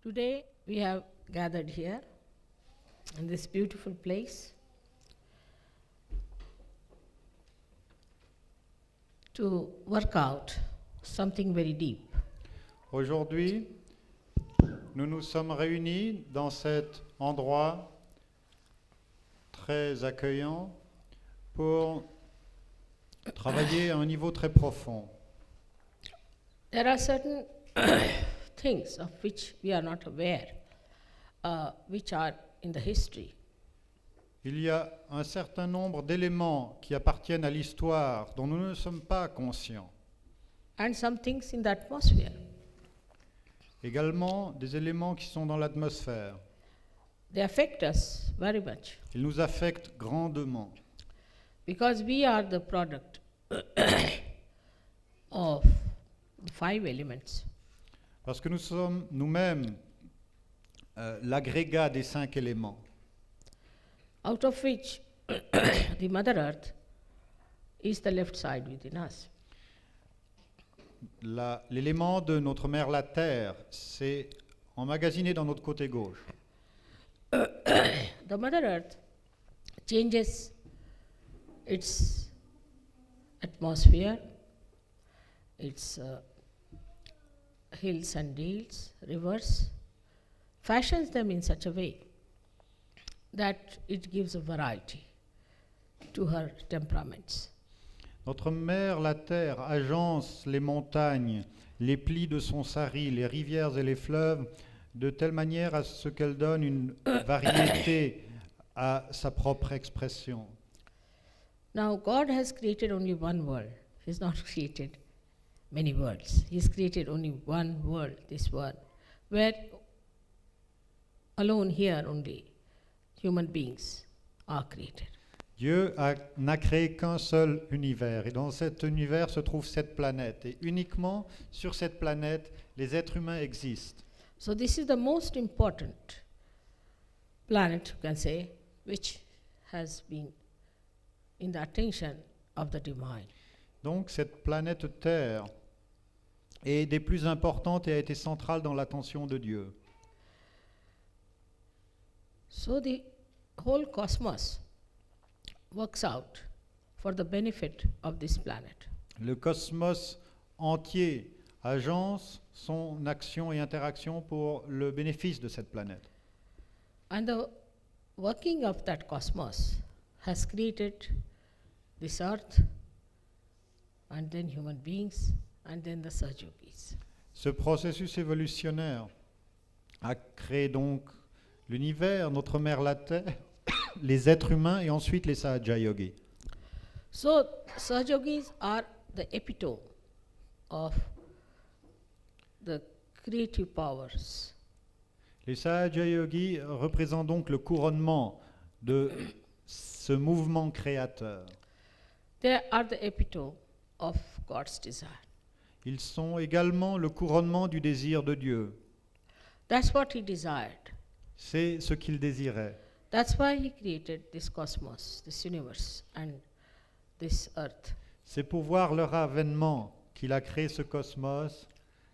Today we have gathered here in this beautiful place to work out something very deep. Aujourd'hui, nous nous sommes réunis dans cet endroit très accueillant pour travailler à un niveau très profond. There are certain things of which we are not aware, which are in the history. Il y a un certain nombre d'éléments qui appartiennent à l'histoire dont nous ne sommes pas conscients. And some things in the atmosphere. Également des éléments qui sont dans l'atmosphère. They affect us very much Ils nous affectent grandement because we are the product of the 5 elements. parce que nous sommes nous-mêmes l'agrégat des 5 éléments, Out of which the Mother Earth is the left side within us. L'élément de notre mère la Terre, c'est emmagasiné dans notre côté gauche. The Mother Earth changes its atmosphere, its hills and dales, rivers, fashions them in such a way that it gives a variety to her temperaments. Notre mère la Terre agence les montagnes, les plis de son sari, les rivières et les fleuves, de telle manière à ce qu'elle donne une variété à sa propre expression. Now, God has created only one world. He's not created many worlds. He's created only one world, this world, where alone here only human beings are created. Dieu n'a créé qu'un seul univers, et dans cet univers se trouve cette planète. Et uniquement sur cette planète, les êtres humains existent. So this is the most important planet, you can say, which has been in the attention of the divine. Donc cette planète Terre est des plus importantes et a été centrale dans l'attention de Dieu. So the whole cosmos works out for the benefit of this planet. Le cosmos entier agence son action et interaction pour le bénéfice de cette planète. And the working of that cosmos has created this earth, and then human beings, and then the Sahaja-yogis. Ce processus évolutionnaire a créé donc l'univers, notre mère la Terre, les êtres humains et ensuite les Sahaja-yogis. So Sahaja-yogis are the epitome of the creative powers. Les Sahaja-yogis représentent donc le couronnement de ce mouvement créateur. They are the epitome of God's desire. Ils sont également le couronnement du désir de Dieu. That's what He desired. C'est ce qu'il désirait. That's why He created this cosmos, this universe, and this earth. C'est pour voir leur avènement qu'il a créé ce cosmos,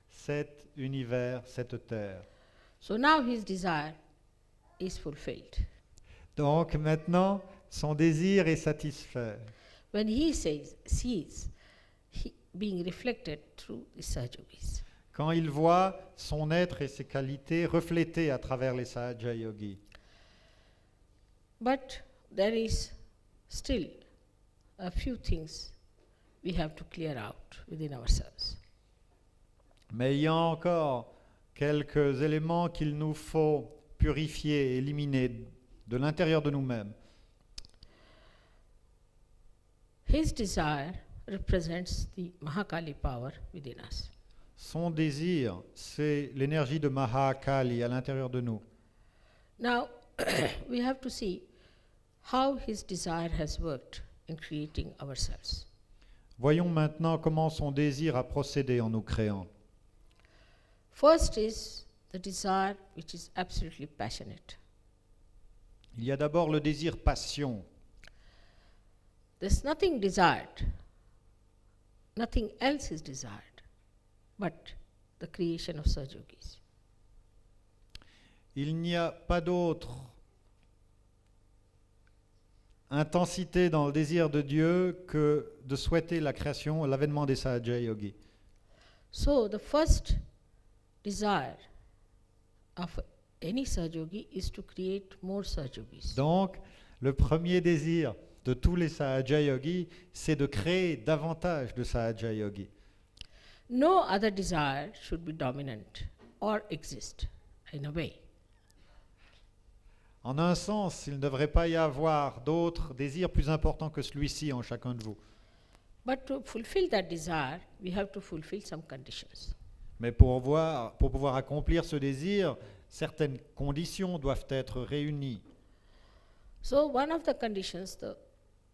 cet univers, cette terre. So now His desire is fulfilled. Donc maintenant, son désir est satisfait. When He sees He being reflected through the Sahaja-yogis. Quand il voit son être et ses qualités reflétées à travers les Sahaja-yogis. But there is still a few things we have to clear out within ourselves. Mais il y a encore quelques éléments qu'il nous faut purifier, éliminer de l'intérieur de nous-mêmes. His desire represents the Mahakali power within us. Son désir, c'est l'énergie de Mahakali à l'intérieur de nous. Now, we have to see how his desire has worked in creating ourselves. Voyons maintenant comment son désir a procédé en nous créant. First is the desire which is absolutely passionate. Il y a d'abord le désir passion. There's nothing desired, nothing else is desired but the creation of Sahaja-yogis. il n'y a pas d'autre intensité dans le désir de Dieu que de souhaiter la création, l'avènement des Sahaja Yogis. So the first desire of any Sahaja-yogi is to create more Sahaja-yogis. Donc, le premier désir de tous les Sahaja Yogis, c'est de créer davantage de Sahaja Yogis. No other desire should be dominant or exist in a way. En un sens, il ne devrait pas y avoir d'autres désirs plus importants que celui-ci en chacun de vous. But to fulfill that desire, we have to fulfill some conditions. Mais pour pouvoir accomplir ce désir, certaines conditions doivent être réunies. So one of the conditions, the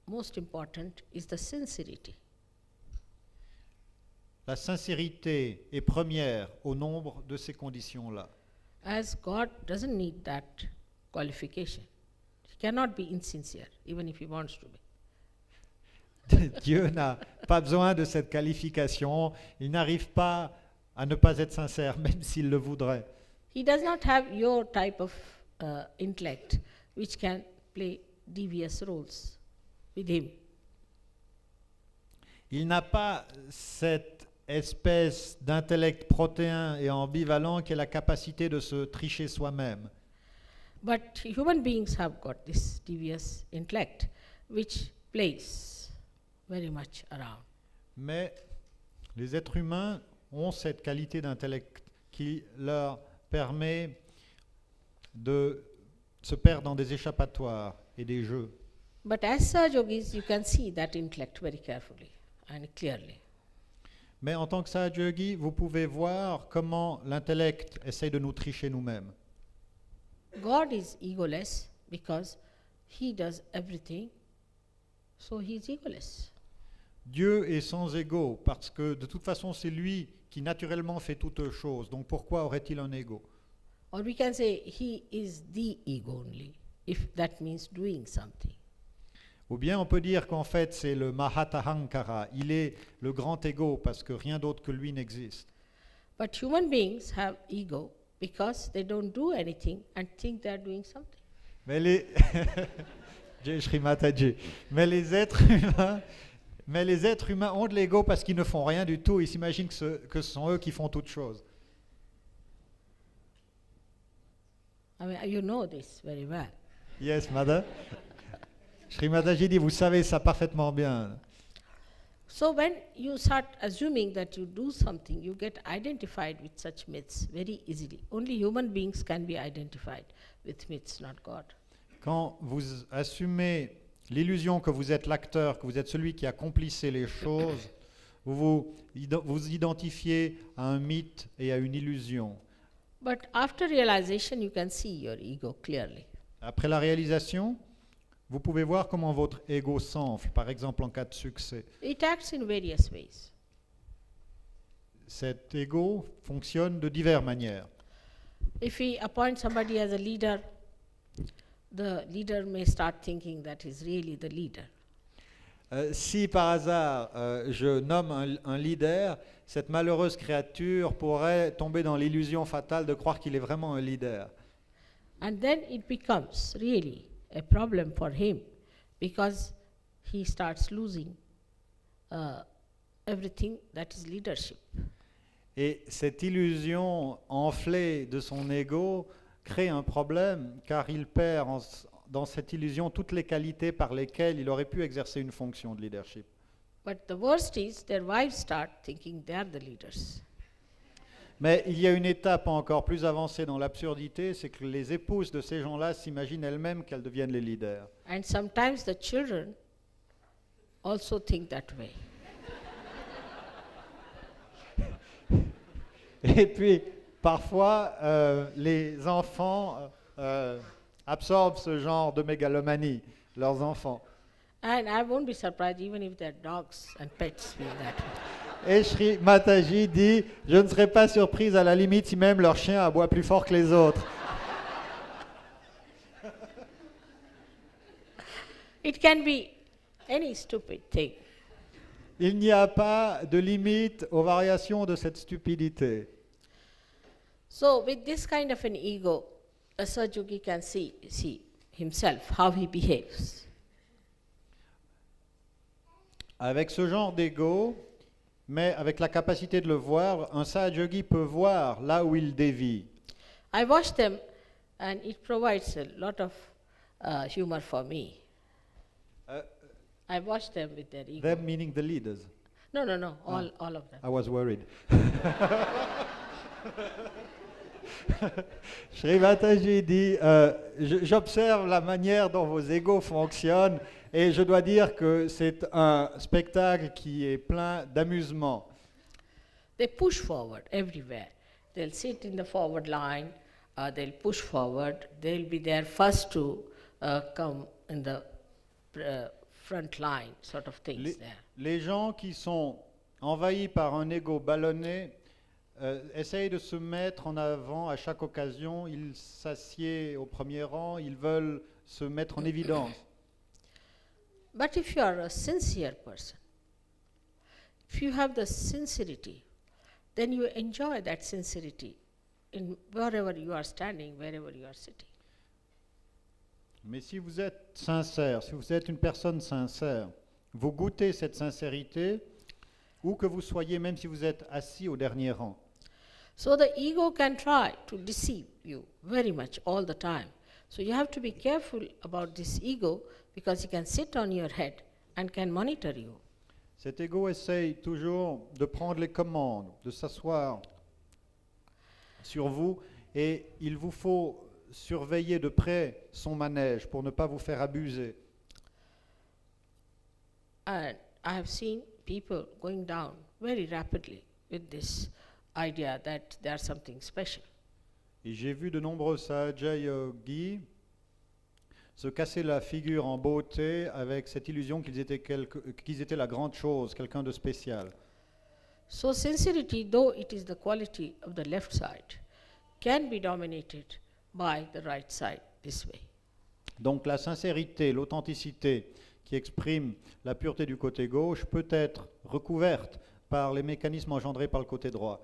most important, is the sincerity. La sincérité est première au nombre de ces conditions-là. As God doesn't need that qualification. He cannot be insincere, even if he wants to be. Dieu n'a pas besoin de cette qualification. Il n'arrive pas à ne pas être sincère, même s'il le voudrait. He does not have your type of intellect which can play devious roles with him. Il n'a pas cette espèce d'intellect protéin et ambivalent qui a la capacité de se tricher soi-même. But human beings have got this devious intellect which plays very much around. Mais les êtres humains ont cette qualité d'intellect qui leur permet de se perdre dans des échappatoires et des jeux. But as Sahaja-yogis, you can see that intellect very carefully and clearly. Mais en tant que Sahaja Yogi, vous pouvez voir comment l'intellect essaye de nous tricher nous-mêmes. God is egoless because he does everything, so he is egoless. Dieu est sans ego parce que de toute façon c'est lui qui naturellement fait toutes choses. Donc pourquoi aurait-il un ego? Or we can say he is the ego only, if that means doing something. Ou bien on peut dire qu'en fait c'est le Mahatahankara. Il est le grand ego parce que rien d'autre que lui n'existe. But human beings have ego because they don't do anything and think they are doing something. Mais les Jai Shri Mataji. Mais les êtres humains ont de l'ego parce qu'ils ne font rien du tout. Ils s'imaginent que ce sont eux qui font toutes choses. I mean, you know this very well. Yes, Mother. Shri Mataji dit, vous savez ça parfaitement bien. So when you start assuming that you do something, you get identified with such myths very easily. Only human beings can be identified with myths, not God. Quand vous assumez l'illusion que vous êtes l'acteur, que vous êtes celui qui accomplissait les choses, vous identifiez à un mythe et à une illusion. But after realization, you can see your ego clearly. Après la réalisation, vous pouvez voir comment votre ego s'enfle, par exemple en cas de succès. It acts in various ways. Cet ego fonctionne de diverses manières. If we appoint somebody as a leader, the leader may start thinking that he's really the leader. Si par hasard je nomme un leader, cette malheureuse créature pourrait tomber dans l'illusion fatale de croire qu'il est vraiment un leader. And then it becomes really a problem for him because he starts losing everything that is leadership. Et cette illusion enflée de son ego crée un problème car il perd dans cette illusion toutes les qualités par lesquelles il aurait pu exercer une fonction de leadership. But the worst is their wives start thinking they are the leaders. Mais il y a une étape encore plus avancée dans l'absurdité, c'est que les épouses de ces gens-là s'imaginent elles-mêmes qu'elles deviennent les leaders. And sometimes the children also think that way. Et puis, parfois, les enfants absorbent ce genre de mégalomanie, leurs enfants. And I won't be surprised even if their dogs and pets feel that way. Et Shri Mataji dit, je ne serais pas surprise à la limite si même leur chien aboie plus fort que les autres. It can be any stupid thing. Il n'y a pas de limite aux variations de cette stupidité. So with this kind of an ego, a Sahaja Yogi can see himself, how he behaves. Avec ce genre d'ego, mais avec la capacité de le voir, un Sahaja Yogi peut voir là où il dévie. I watch them and it provides a lot of humor for me. I watch them with their ego. Them meaning the leaders. No, all of them. I was worried. Sri Mataji dit, j'observe la manière dont vos égos fonctionnent et je dois dire que c'est un spectacle qui est plein d'amusement. They push forward everywhere. They'll sit in the forward line, they'll push forward, they'll be there first to come in the front line, sort of things there. Les gens qui sont envahis par un ego ballonné essayent de se mettre en avant à chaque occasion, ils s'assiedent au premier rang, ils veulent se mettre en évidence. But if you are a sincere person, if you have the sincerity, then you enjoy that sincerity in wherever you are standing, wherever you are sitting. Mais si vous êtes sincère, si vous êtes une personne sincère, vous goûtez cette sincérité, où que vous soyez, même si vous êtes assis au dernier rang. So the ego can try to deceive you very much all the time. So you have to be careful about this ego because he can sit on your head and can monitor you. Cet ego essaye toujours de prendre les commandes, de s'asseoir sur vous et il vous faut surveiller de près son manège pour ne pas vous faire abuser. And I have seen people going down very rapidly with this idea that they are something special. Et j'ai vu de nombreux Sahaja Yogis se casser la figure en beauté avec cette illusion qu'ils étaient la grande chose, quelqu'un de spécial. So sincerity, though it is the quality of the left side, can be dominated by the right side this way. Donc la sincérité, l'authenticité qui exprime la pureté du côté gauche peut être recouverte par les mécanismes engendrés par le côté droit.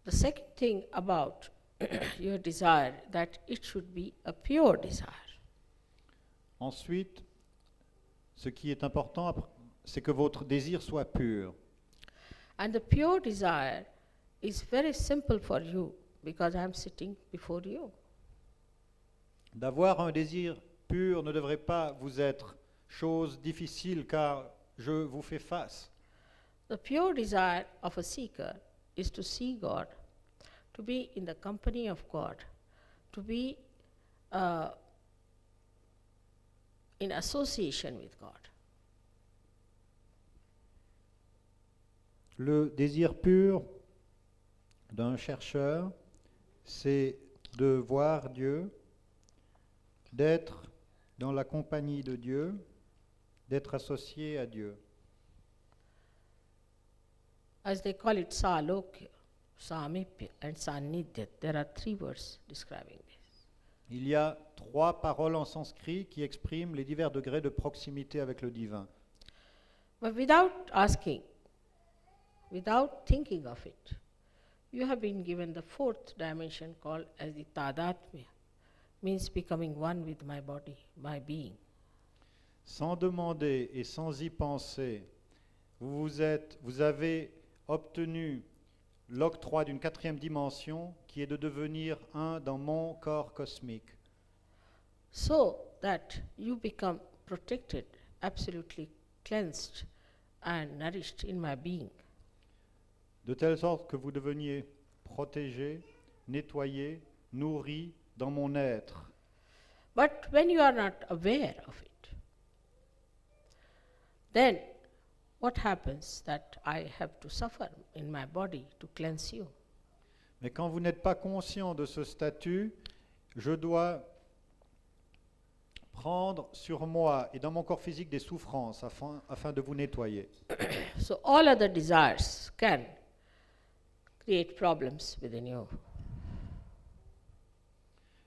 The second thing about your desire, that it should be a pure desire. Ensuite, ce qui est important, c'est que votre désir soit pur. And the pure desire is very simple for you because I am sitting before you. D'avoir un désir pur ne devrait pas vous être chose difficile car je vous fais face. The pure desire of a seeker is to see God, to be in the company of God, to be in association with God. Le désir pur d'un chercheur, c'est de voir Dieu, d'être dans la compagnie de Dieu, d'être associé à Dieu. As they call it Salokya, Samipya and Sannidhya, there are 3 words describing this. Il y a 3 paroles en sanskrit qui expriment les divers degrés de proximité avec le divin. But without asking, without thinking of it, you have been given the 4th dimension called as the Tadatmya, means becoming one with my body, my being. Sans demander et sans y penser, vous avez obtenu l'octroi d'une 4e dimension qui est de devenir un dans mon corps cosmique. So that you become protected, absolutely cleansed and nourished in my being. De telle sorte que vous deveniez protégé, nettoyé, nourri dans mon être. But when you are not aware of it, then what happens that I have to suffer in my body to cleanse you? Mais quand vous n'êtes pas conscient de ce statut, je dois prendre sur moi et dans mon corps physique des souffrances afin de vous nettoyer. So all other desires can create problems within you.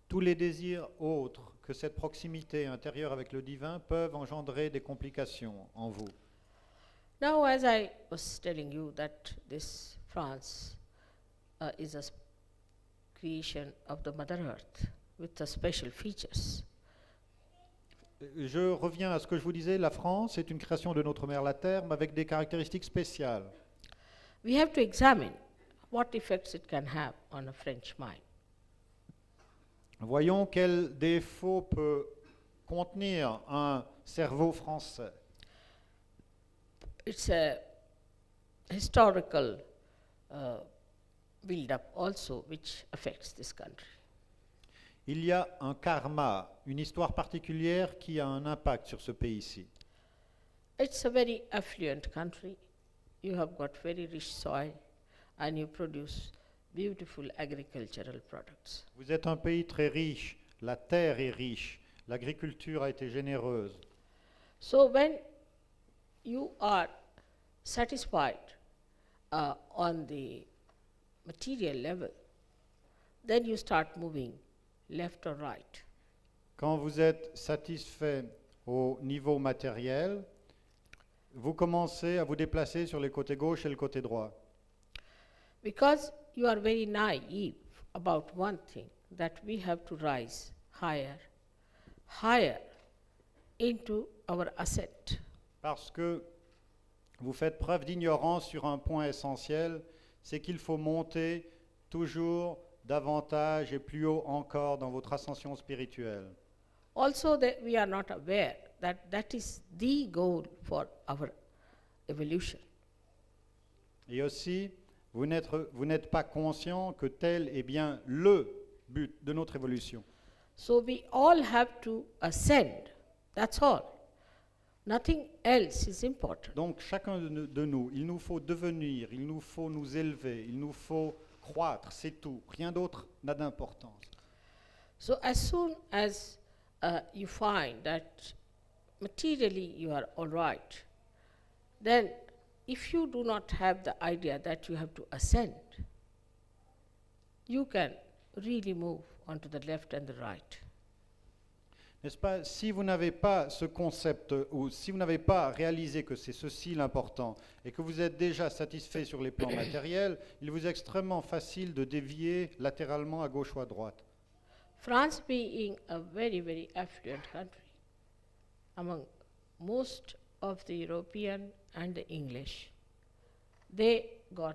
Tous les désirs autres que cette proximité intérieure avec le divin peuvent engendrer des complications en vous. Now, as I was telling you that this France is creation of the Mother Earth with the special features. Je reviens à ce que je vous disais, la France est une création de notre mère la Terre, mais avec des caractéristiques spéciales. We have to examine what effects it can have on a French mind. Voyons quel défaut peut contenir un cerveau français. It's a historical build-up also which affects this country. Il y a un karma, une histoire particulière qui a un impact sur ce pays-ci. It's a very affluent country. You have got very rich soil and you produce beautiful agricultural products. Vous êtes un pays très riche, la terre est riche, l'agriculture a été généreuse. So when you are satisfied on the material level, then you start moving left or right. Quand vous êtes satisfait au niveau matériel, vous commencez à vous déplacer sur les côtés gauche et le côté droit. Because you are very naive about one thing, that we have to rise higher, higher into our ascent. Parce que vous faites preuve d'ignorance sur un point essentiel, c'est qu'il faut monter toujours davantage et plus haut encore dans votre ascension spirituelle. Also, that we are not aware that that is the goal for our evolution. Et aussi, vous n'êtes pas conscient que tel est bien le but de notre évolution. So we all have to ascend. That's all. Nothing else is important. Donc chacun de nous, il nous faut devenir, il nous faut nous élever, il nous faut croître, c'est tout. Rien d'autre n'a d'importance. So as soon as you find that materially you are all right, then if you do not have the idea that you have to ascend, you can really move onto the left and the right. N'est-ce pas? Si vous n'avez pas ce concept, ou si vous n'avez pas réalisé que c'est ceci l'important, et que vous êtes déjà satisfait sur les plans matériels, il vous est extrêmement facile de dévier latéralement à gauche ou à droite. France being a very, very affluent country, among most of the European and the English, they got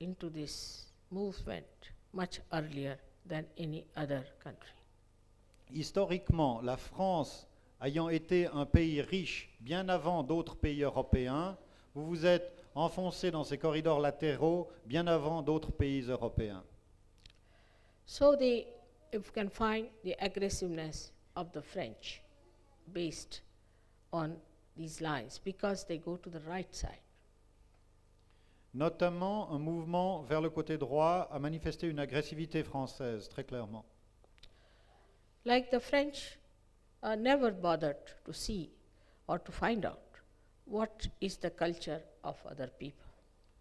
into this movement much earlier than any other country. Historiquement, la France ayant été un pays riche bien avant d'autres pays européens, vous vous êtes enfoncé dans ces corridors latéraux bien avant d'autres pays européens. So if you can find the aggressiveness of the French based on these lines, because they go to the right side. Notamment, un mouvement vers le côté droit a manifesté une agressivité française, très clairement. Like the French never bothered to see or to find out what is the culture of other people.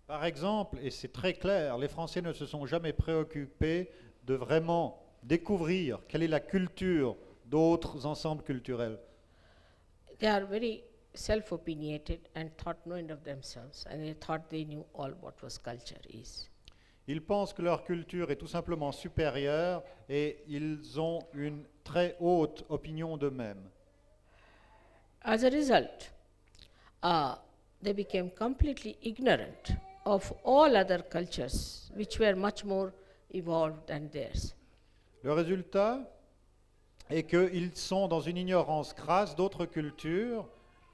Par exemple, et c'est très clair, les Français ne se sont jamais préoccupés de vraiment découvrir quelle est la culture d'autres ensembles culturels. They are very self-opinionated and thought knowing of themselves, and they thought they knew all what was culture is. Ils pensent que leur culture est tout simplement supérieure et ils ont une très haute opinion d'eux-mêmes. As a result, they became completely ignorant of all other cultures which were much more evolved than theirs. Le résultat est qu'ils sont dans une ignorance crasse d'autres cultures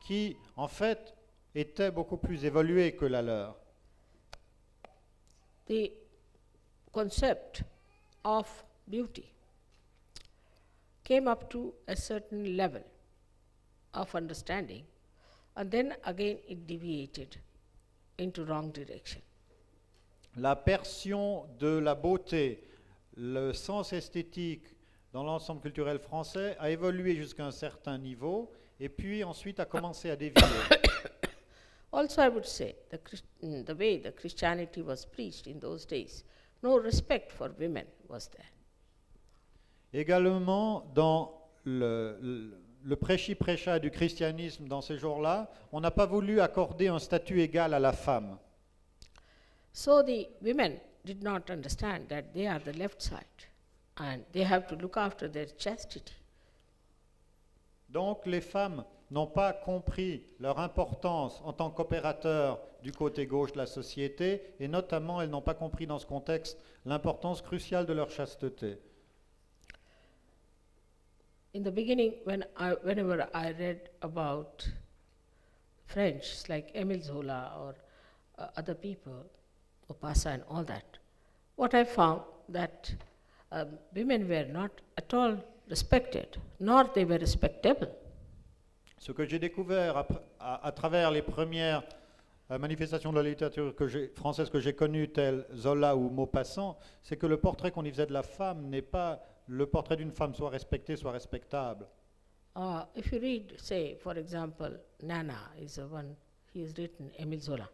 qui, en fait, étaient beaucoup plus évoluées que la leur. The concept of beauty came up to a certain level of understanding, and then again it deviated into wrong direction. La perception de la beauté, le sens esthétique dans l'ensemble culturel français a évolué jusqu'à un certain niveau et puis ensuite a commencé à dévier. Also, I would say the way the Christianity was preached in those days, no respect for women was there. Également, dans le prêchi-prêcha du christianisme dans ces jours-là, on n'a pas voulu accorder un statut égal à la femme. So the women did not understand that they are the left side and they have to look after their chastity. Donc les femmes n'ont pas compris leur importance en tant qu'opérateurs du côté gauche de la société, et notamment elles n'ont pas compris dans ce contexte l'importance cruciale de leur chasteté. In the beginning, whenever I read about French, like Émile Zola or other people, Maupassant and all that, what I found that women were not at all respected, nor they were respectable. Ce que j'ai découvert à travers les premières manifestations de la littérature française que j'ai connues, telles Zola ou Maupassant, c'est que le portrait qu'on y faisait de la femme n'est pas le portrait d'une femme soit respectée, soit respectable. If you read, say, for example, Nana is the one, he has written, Émile Zola.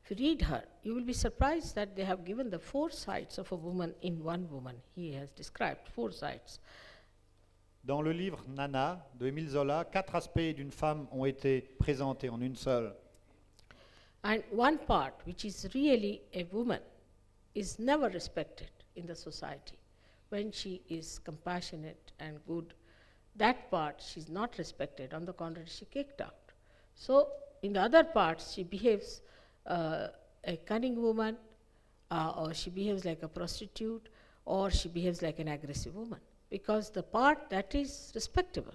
If you read her, you will be surprised that they have given the 4 sides of a woman in one woman. He has described 4 sides. Dans le livre Nana de Émile Zola, 4 aspects d'une femme ont été présentés en une seule. And one part, which is really a woman, is never respected in the society. When she is compassionate and good, that part she's not respected. On the contrary, she kicked out. So in the other parts, she behaves a cunning woman, or she behaves like a prostitute, or she behaves like an aggressive woman. Because the part that is respectable,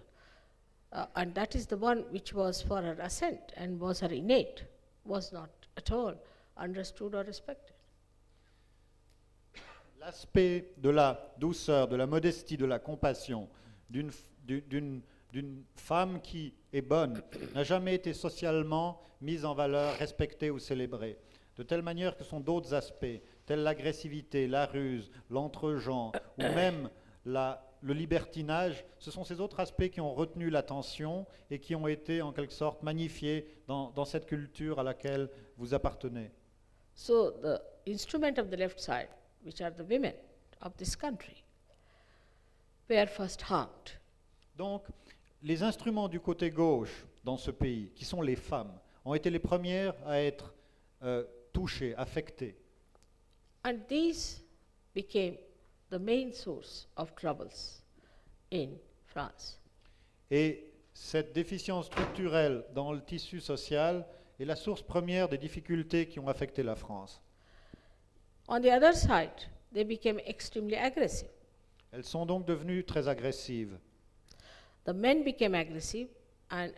and that is the one which was for her ascent and was her innate, was not at all understood or respected. L'aspect de la douceur, de la modestie, de la compassion d'une femme qui est bonne n'a jamais été socialement mise en valeur, respectée ou célébrée. De telle manière que ce sont d'autres aspects, tels l'agressivité, la ruse, l'entre-gens, ou même le libertinage, ce sont ces autres aspects qui ont retenu l'attention et qui ont été en quelque sorte magnifiés dans cette culture à laquelle vous appartenez. So the instrument of the left side, which are the women of this country, were first harmed. Donc, les instruments du côté gauche dans ce pays, qui sont les femmes, ont été les premières à être touchées, affectées. And these became the main source of troubles in France. Et cette déficience structurelle dans le tissu social est la source première des difficultés qui ont affecté la France. On the other side, they became extremely aggressive. Elles sont donc devenues très agressives. The men became aggressive, and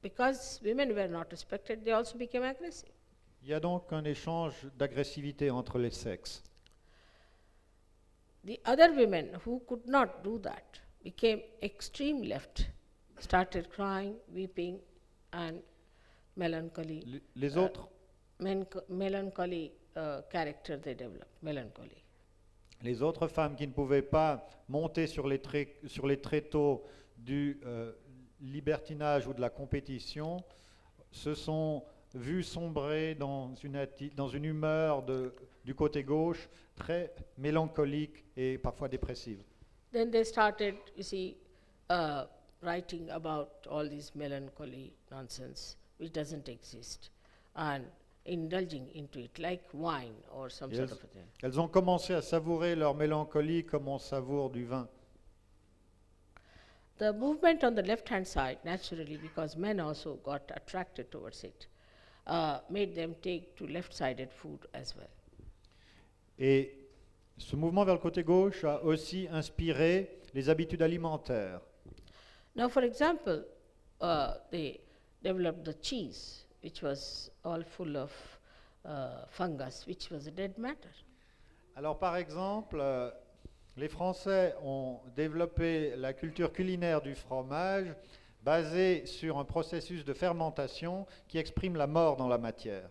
because women were not respected, they also became aggressive. Il y a donc un échange d'agressivité entre les sexes. The other women who could not do that became extreme left, started crying, weeping, and melancholy. Les autres, Melancholy character they developed, melancholy. les autres femmes qui ne pouvaient pas monter sur les tréteaux du libertinage ou de la compétition se sont vues sombrer dans une humeur du côté gauche très mélancolique et parfois dépressive. Then they started, you see, writing about all this melancholy nonsense which doesn't exist and indulging into it like wine or some sort of a thing. Elles ont commencé à savourer leur mélancolie comme on savoure du vin. The movement on the left-hand side, naturally, because men also got attracted towards it, made them take to left-sided food as well. Et ce mouvement vers le côté gauche a aussi inspiré les habitudes alimentaires. Now, for example, they developed the cheese, which was all full of fungus, which was a dead matter. Alors par exemple, les Français ont développé la culture culinaire du fromage basée sur un processus de fermentation qui exprime la mort dans la matière.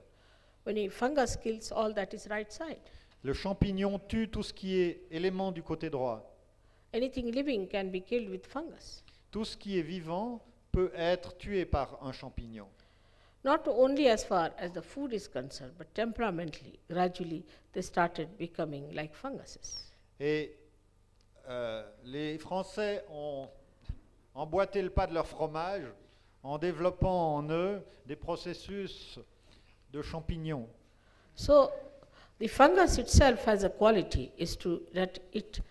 When a fungus kills all that is right side. Le champignon tue tout ce qui est élément du côté droit. Anything living can be killed with fungus. Tout ce qui est vivant peut être tué par un champignon. Not only as far as the food is concerned, but temperamentally, gradually, they started becoming like funguses. Et les Français ont emboîté le pas de leur fromage en développant en eux des processus de champignons. So, The fungus itself has a quality is that it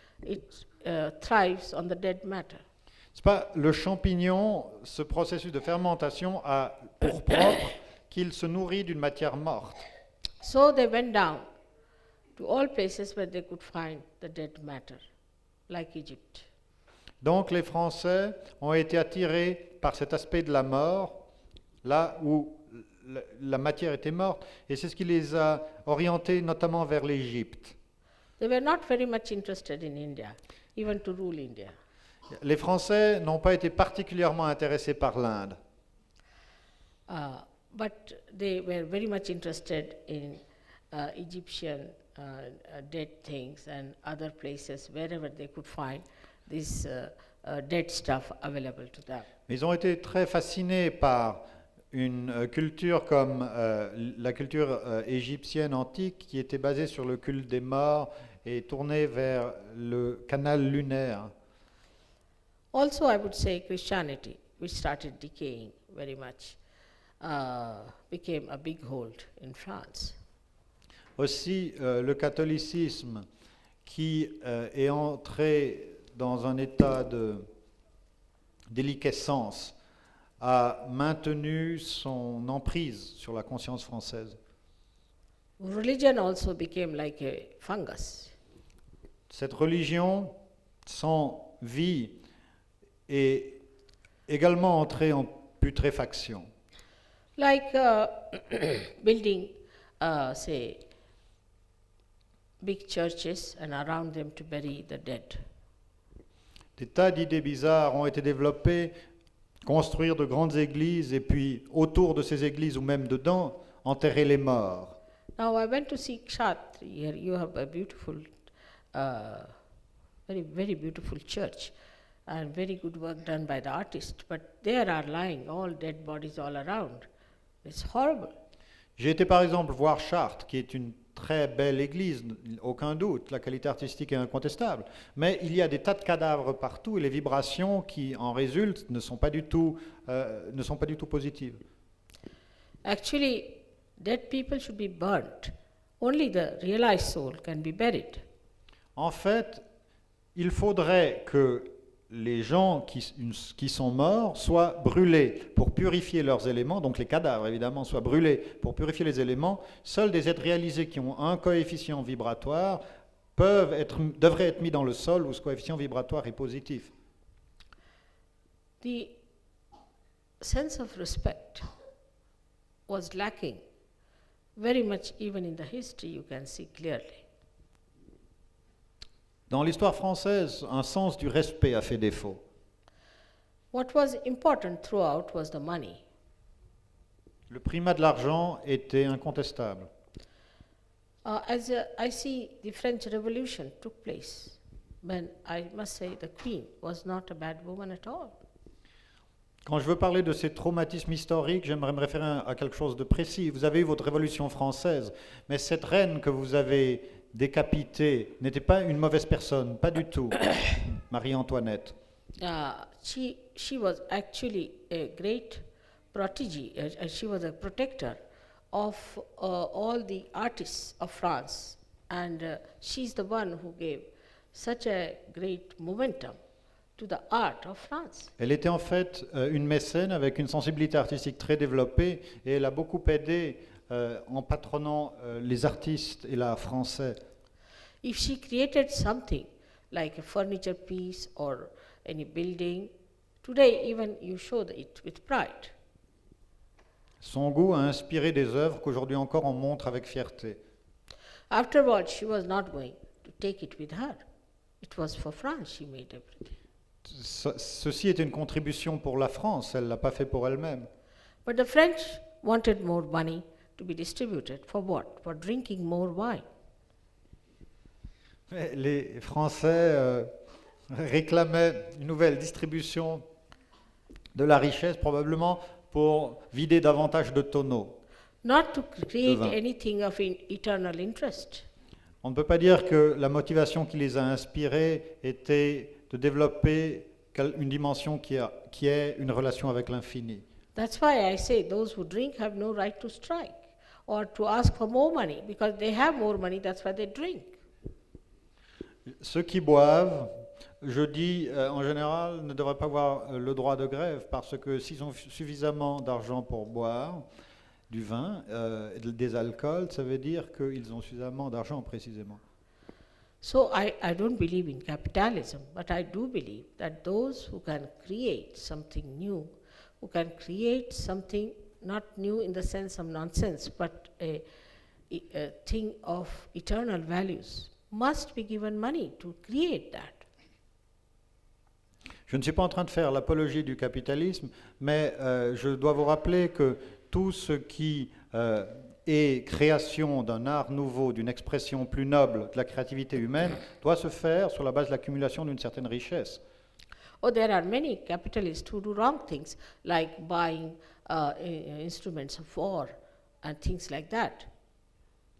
thrives on the dead matter. C'est pas le champignon, ce processus de fermentation a pour propre qu'il se nourrit d'une matière morte. So they went down to all places where they could find the dead matter, like Egypt. Donc les Français ont été attirés par cet aspect de la mort, là où la matière était morte, et c'est ce qui les a orientés notamment vers l'Égypte. They were not very much interested in India, even to rule India. Les Français n'ont pas été particulièrement intéressés par l'Inde, But they were very much interested in Egyptian dead things and other places, wherever they could find this dead stuff available to them. mais ils ont été très fascinés par une culture comme la culture égyptienne antique qui était basée sur le culte des morts et tournée vers le canal lunaire. Also, I would say Christianity, which started decaying very much, became a big hold in France. Aussi, le catholicisme qui est entré dans un état de déliquescence a maintenu son emprise sur la conscience française. Religion also became like a fungus. Cette religion, sans vie, est également entrée en putréfaction. Like building, say, big churches and around them to bury the dead. Des tas d'idées bizarres ont été développées, construire de grandes églises et puis autour de ces églises ou même dedans, enterrer les morts. Now I went to see Kshatri. Here you have a beautiful, very beautiful church and very good work done by the artist. But there are lying all dead bodies all around. It's horrible. J'ai été par exemple voir Chartres, qui est une très belle église, aucun doute, la qualité artistique est incontestable, mais il y a des tas de cadavres partout et les vibrations qui en résultent ne sont pas du tout positives. Actually, dead people should be burnt. Only the realized soul can be buried. En fait, il faudrait que les gens qui sont morts soient brûlés pour purifier leurs éléments, donc les cadavres évidemment soient brûlés pour purifier les éléments. Seuls des êtres réalisés qui ont un coefficient vibratoire devraient être mis dans le sol où ce coefficient vibratoire est positif. The sense of respect was lacking very much, even in the history you can see clearly. Dans l'histoire française, un sens du respect a fait défaut. What was important throughout was the money. Le primat de l'argent était incontestable. As I see the French Revolution took place, when I must say the Queen was not a bad woman at all. Quand je veux parler de ces traumatismes historiques, j'aimerais me référer à quelque chose de précis. Vous avez eu votre Révolution française, mais cette reine que vous avez décapitée n'était pas une mauvaise personne, pas du tout, Marie-Antoinette. She was actually a great protégée. She was a protector of all the artists of France, and she's the one who gave such a great momentum to the art of France. Elle était en fait une mécène avec une sensibilité artistique très développée et elle a beaucoup aidé en patronnant les artistes et l'art français. If she created something like a furniture piece or any building, today even you show it with pride. Son goût a inspiré des œuvres qu'aujourd'hui encore on montre avec fierté. Afterwards, she was not going to take it with her. It was for France she made everything. Ceci était une contribution pour la France, elle ne l'a pas fait pour elle-même. But the French wanted more money to be distributed. For what? For drinking more wine. Les Français réclamaient une nouvelle distribution de la richesse, probablement pour vider davantage de tonneaux. Not to create vin. anything of eternal interest. On ne peut pas dire que la motivation qui les a inspirés était de développer une dimension qui est une relation avec l'infini. That's why I say those who drink have no right to strike. or to ask for more money, because they have more money, that's why they drink. Ceux qui boivent, je dis en général, ne devraient pas avoir le droit de grève parce que s'ils ont suffisamment d'argent pour boire du vin, des alcools, ça veut dire qu'ils ont suffisamment d'argent précisément. So I don't believe in capitalism, but I do believe that those who can create something new, who can create something not new in the sense of nonsense, but a thing of eternal values, must be given money to create that. Je ne suis pas en train de faire l'apologie du capitalisme, mais je dois vous rappeler que tout ce qui est création d'un art nouveau, d'une expression plus noble de la créativité humaine, doit se faire sur la base de l'accumulation d'une certaine richesse. Oh, there are many capitalists who do wrong things, like buying instruments of war and things like that.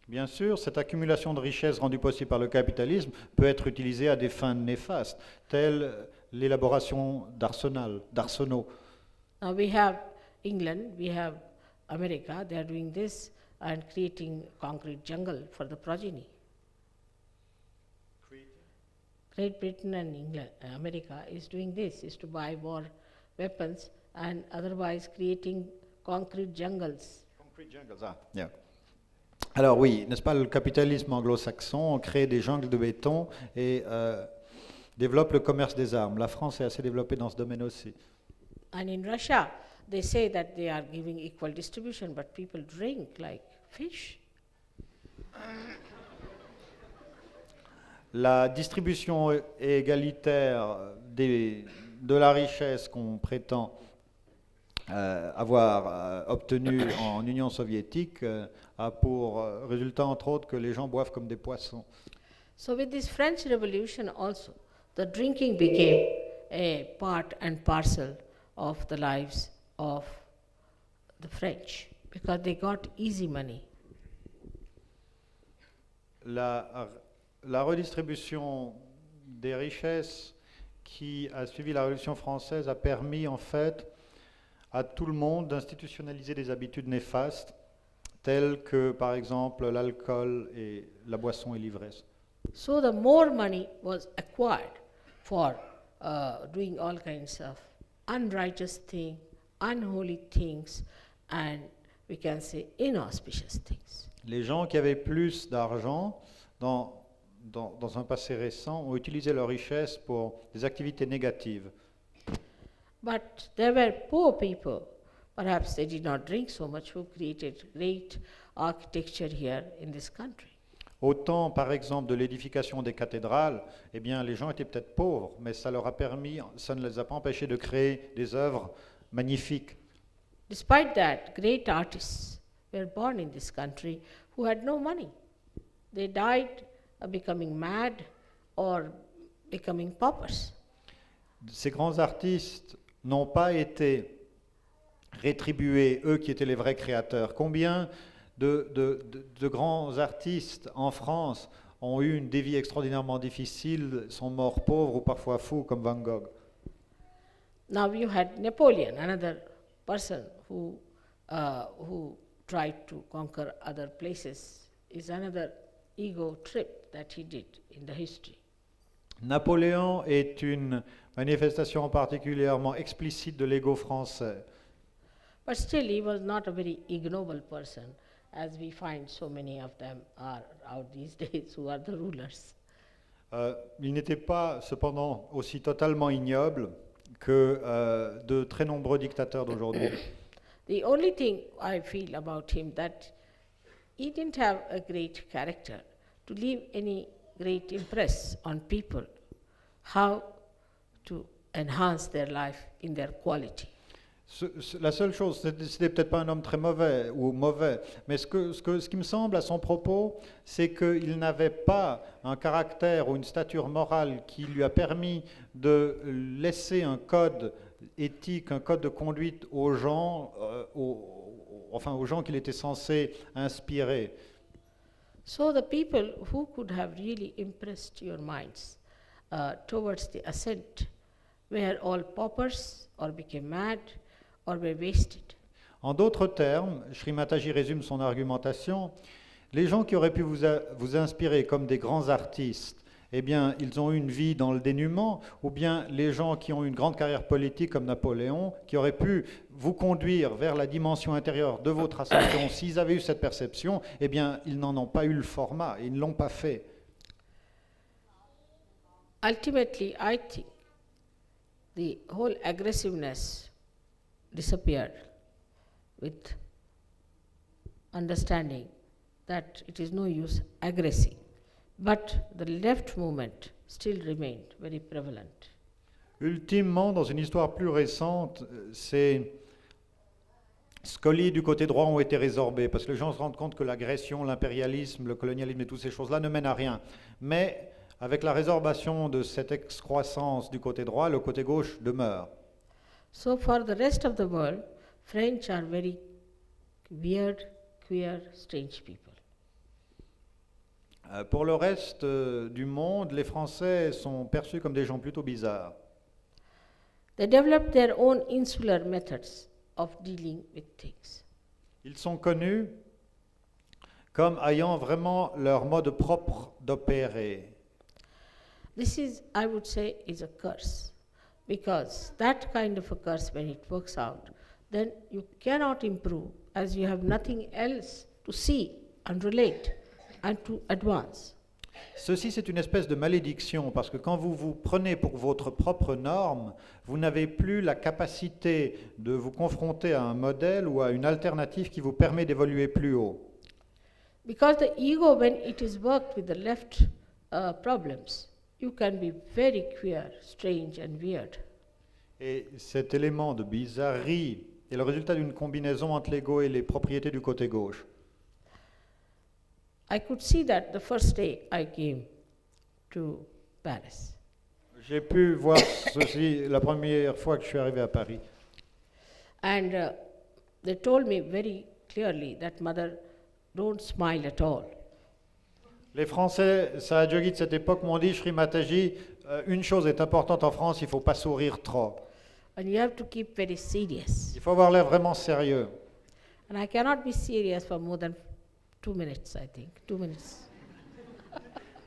Bien sûr, cette accumulation de richesses rendue possible par le capitalisme peut être utilisée à des fins néfastes, telles l'élaboration d'arsenaux. Now we have England, we have America, they are doing this and creating concrete jungle for the progeny. Great Britain and England, America is doing this, is to buy war weapons and otherwise creating concrete jungles. Concrete jungles, yeah. Alors oui, n'est-ce pas, le capitalisme anglo-saxon crée des jungles de béton et développe le commerce des armes. La France est assez développée dans ce domaine aussi. And in Russia, they say that they are giving equal distribution, but people drink like fish. La distribution égalitaire de la richesse qu'on prétend avoir obtenue en Union soviétique a pour résultat, entre autres, que les gens boivent comme des poissons. So with this French Revolution also, the drinking became a part and parcel of the lives of the French, because they got easy money. La redistribution des richesses qui a suivi la Révolution française a permis en fait à tout le monde d'institutionnaliser des habitudes néfastes telles que par exemple l'alcool et la boisson et l'ivresse. So the more money was acquired for doing all kinds of unrighteous things, unholy things, and we can say inauspicious things. Les gens qui avaient plus d'argent dans un passé récent ont utilisé leur richesse pour des activités négatives. But there were poor people, perhaps they did not drink so much, who created great architecture here in this country. Au temps, par exemple, de l'édification des cathédrales, eh bien, les gens étaient peut-être pauvres, mais ça leur a permis, ça ne les a pas empêchés de créer des œuvres magnifiques. Despite that, great artists were born in this country who had no money. They died becoming mad or becoming paupers. Ces grands artistes n'ont pas été rétribués, eux qui étaient les vrais créateurs. Combien de grands artistes en France ont eu des vies extraordinairement difficiles, sont morts pauvres ou parfois fous comme Van Gogh. Now you had Napoleon, another person who tried to conquer other places, is another ego trip that he did in the history. Napoléon est une manifestation particulièrement explicite de l'ego français. But still he was not a very ignoble person, as we find so many of them are out these days who are the rulers. Il n'était pas cependant aussi totalement ignoble que de très nombreux dictateurs d'aujourd'hui. The only thing I feel about him that he didn't have a great character to leave any great impress on people, how to enhance their life in their quality. La seule chose, c'était peut-être pas un homme très mauvais ou mauvais, mais ce qui me semble à son propos, c'est qu'il n'avait pas un caractère ou une stature morale qui lui a permis de laisser un code éthique, un code de conduite aux gens, aux gens qu'il était censé inspirer. So the people who could have really impressed your minds towards the ascent were all paupers or became mad or were wasted. En d'autres termes, Sri Mataji résume son argumentation, les gens qui auraient pu vous inspirer comme des grands artistes, eh bien, ils ont eu une vie dans le dénuement, ou bien les gens qui ont eu une grande carrière politique comme Napoléon, qui auraient pu vous conduire vers la dimension intérieure de votre ascension, s'ils avaient eu cette perception, eh bien, ils n'en ont pas eu le format, ils ne l'ont pas fait. Ultimately, I think the whole aggressiveness disappeared with understanding that it is no use aggressing. But the left movement still remained very prevalent. Ultimement, dans une histoire plus récente, ces scolis du côté droit ont été résorbés, parce que les gens se rendent compte que l'agression, l'impérialisme, le colonialisme et toutes ces choses-là ne mènent à rien. Mais avec la résorbation de cette excroissance du côté droit, le côté gauche demeure. So for the rest of the world, French are very weird, queer, strange people. Pour le reste du monde, les Français sont perçus comme des gens plutôt bizarres. They developed their own insular methods of dealing with things. Ils sont connus comme ayant vraiment leur mode propre d'opérer. This is, I would say, is a curse, because that kind of a curse, when it works out, then you cannot improve, as you have nothing else to see and relate and to advance. Ceci, c'est une espèce de malédiction, parce que quand vous vous prenez pour votre propre norme, vous n'avez plus la capacité de vous confronter à un modèle ou à une alternative qui vous permet d'évoluer plus haut. Because the ego, when it is worked with the left problems, you can be very queer, strange and weird. Et cet élément de bizarrerie est le résultat d'une combinaison entre l'ego et les propriétés du côté gauche. I could see that the first day I came to Paris. J'ai pu voir ceci la première fois que je suis arrivé à Paris. And they told me very clearly that, Mother, don't smile at all. Les Français, Sahajogis de cette époque m'ont dit, Sri Mataji, une chose est importante en France, il ne faut pas sourire trop. And you have to keep very serious. Il faut avoir l'air vraiment sérieux. And I cannot be serious for more than 2 minutes, I think. 2 minutes.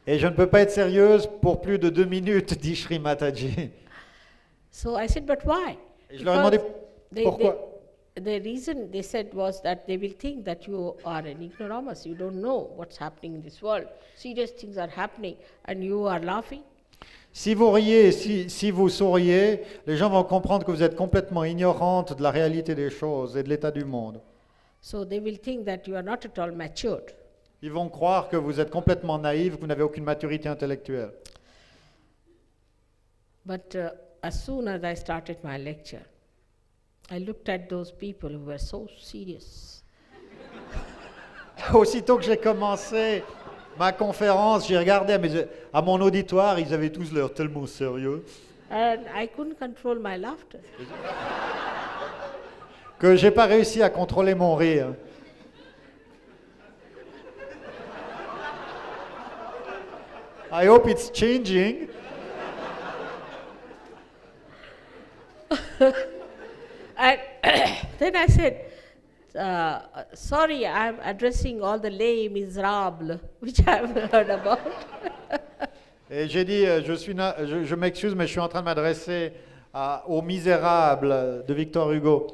Et je ne peux pas être sérieuse pour plus de 2 minutes, dit Sri Mataji. So I said, but why? Et je leur ai demandé pourquoi. The reason they said was that they will think that you are an ignoramus. You don't know what's happening in this world. Serious things are happening and you are laughing. Si vous riez, si vous souriez, les gens vont comprendre que vous êtes complètement ignorante de la réalité des choses et de l'état du monde. So they will think that you are not at all matured. Ils vont croire que vous êtes complètement naïf, que vous n'avez aucune maturité intellectuelle. But as soon as I started my lecture, I looked at those people who were so serious. Aussitôt que j'ai commencé ma conférence, j'ai regardé à mon auditoire, ils avaient tous l'air tellement sérieux And I couldn't control my laughter. que j'ai pas réussi à contrôler mon rire. I hope it's changing. And then I said, sorry, I'm addressing all the les miserables, which I've heard about. Et j'ai dit, je m'excuse, mais je suis en train de m'adresser aux Misérables de Victor Hugo.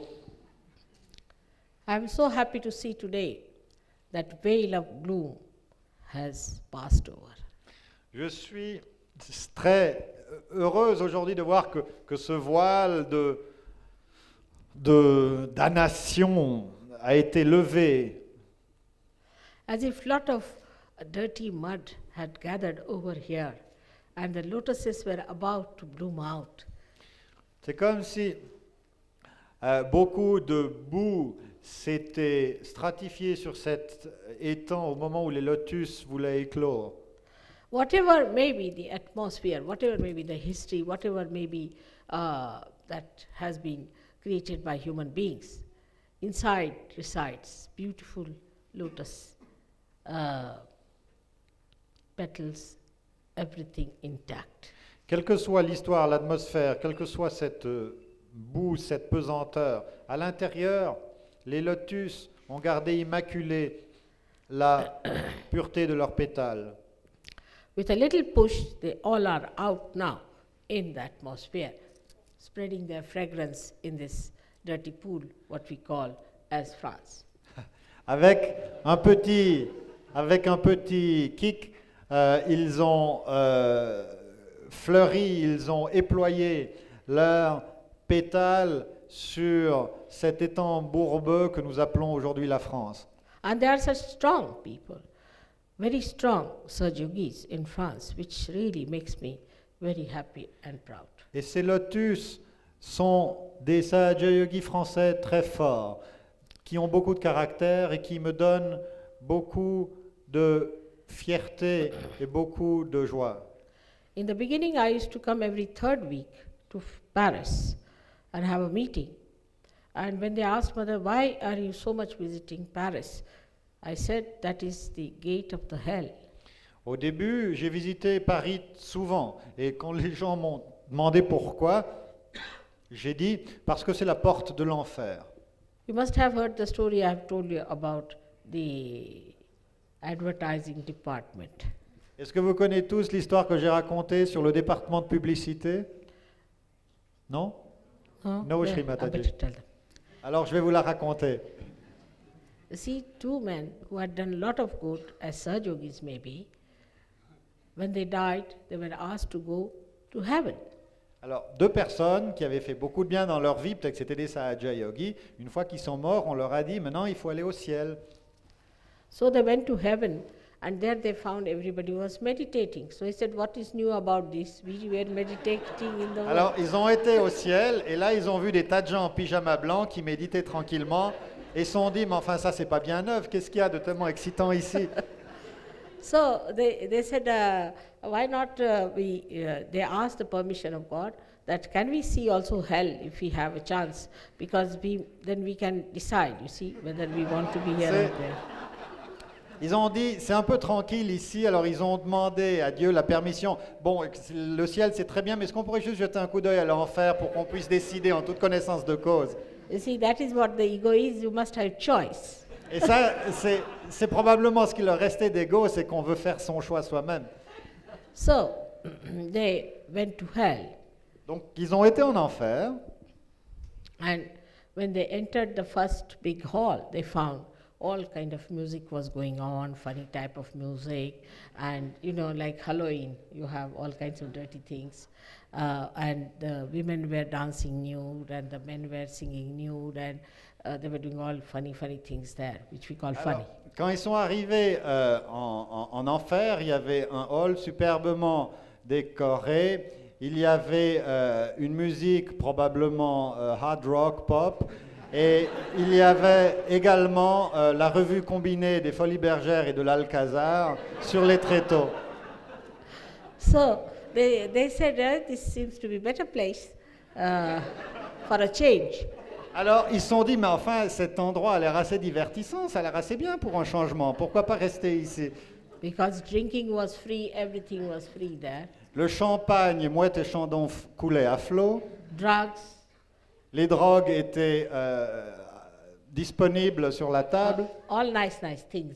I'm so happy to see today that veil of gloom has passed over. Je suis très heureuse aujourd'hui de voir que ce voile de damnation a été levé. As if lot of dirty mud had gathered over here and the lotuses were about to bloom out. C'est comme si beaucoup de boue s'était stratifié sur cet étang au moment où les lotus voulaient éclore. Whatever may be the atmosphere, whatever may be the history, whatever may be that has been created by human beings, inside resides beautiful lotus petals, everything intact. Quelle que soit l'histoire, l'atmosphère, quelle que soit cette boue, cette pesanteur, à l'intérieur, les lotus ont gardé immaculée la pureté de leurs pétales. With a little push, they all are out now in the atmosphere, spreading their fragrance in this dirty pool, what we call as France. Avec un petit kick, ils ont fleuri, ils ont éployé leurs pétales sur cet étang bourbeux que nous appelons aujourd'hui la France. And they are such strong people, very strong Saj Yogis in France, which really makes me very happy and proud. Et ces lotus sont des Sahaja Yogis français très forts, qui ont beaucoup de caractère et qui me donnent beaucoup de fierté et beaucoup de joie. In the beginning, I used to come every third week to Paris and have a meeting. And when they asked, Mother, why are you so much visiting Paris? I said, that is the gate of the hell. Au début, j'ai visité Paris souvent et quand les gens m'ont demandé pourquoi, j'ai dit parce que c'est la porte de l'enfer. You must have heard the story I have told you about the advertising department. Est-ce que vous connaissez tous l'histoire que j'ai racontée sur le département de publicité? Non? No, Yeah, I Srimataji. better tell them. Alors je vais vous la raconter. You see, two men who had done a lot of good, as Saj Yogis maybe, when they died, they were asked to go to heaven. Alors, deux personnes qui avaient fait beaucoup de bien dans leur vie, peut-être que c'était des Sahaja Yogis, une fois qu'ils sont morts, on leur a dit, maintenant il faut aller au ciel. So they went to heaven, and there they found everybody was meditating. So he said, what is new about this? We were meditating in the Alors, world. ils ont été au ciel, et là, ils ont vu des tas de gens en pyjama blanc qui méditaient tranquillement, et se sont dit, mais enfin, ça, c'est pas bien neuf, qu'est-ce qu'il y a de tellement excitant ici? So they said, why not they asked the permission of God that can we see also hell if we have a chance, because then we can decide, you see, whether we want to be here or there. Ils ont dit, c'est un peu tranquille ici, alors ils ont demandé à Dieu la permission. Bon, le ciel, c'est très bien, mais est-ce qu'on pourrait juste jeter un coup d'œil à l'enfer pour qu'on puisse décider en toute connaissance de cause? You see, that is what the ego is. You must have choice. Et ça, c'est probablement ce qui leur restait d'ego, c'est qu'on veut faire son choix soi-même. So they went to hell, Donc, ils ont été en enfer, and when they entered the first big hall, they found all kind of music was going on, funny type of music, and like Halloween, you have all kinds of dirty things, and the women were dancing nude, and the men were singing nude, and they were doing all funny things there, which we call funny. Alors, quand ils sont arrivés en enfer, il y avait un hall superbement décoré. Il y avait une musique probablement hard rock, pop. Et il y avait également la revue combinée des Folies Bergères et de l'Alcazar sur les tréteaux. So they said, this seems to be a better place for a change. Alors, ils se sont dit, mais enfin, cet endroit a l'air assez divertissant, ça a l'air assez bien pour un changement. Pourquoi pas rester ici? Because drinking was free, everything was free there. Le champagne, mouette et chandon coulaient à flot. Drugs, Les drogues étaient disponibles sur la table. all nice things.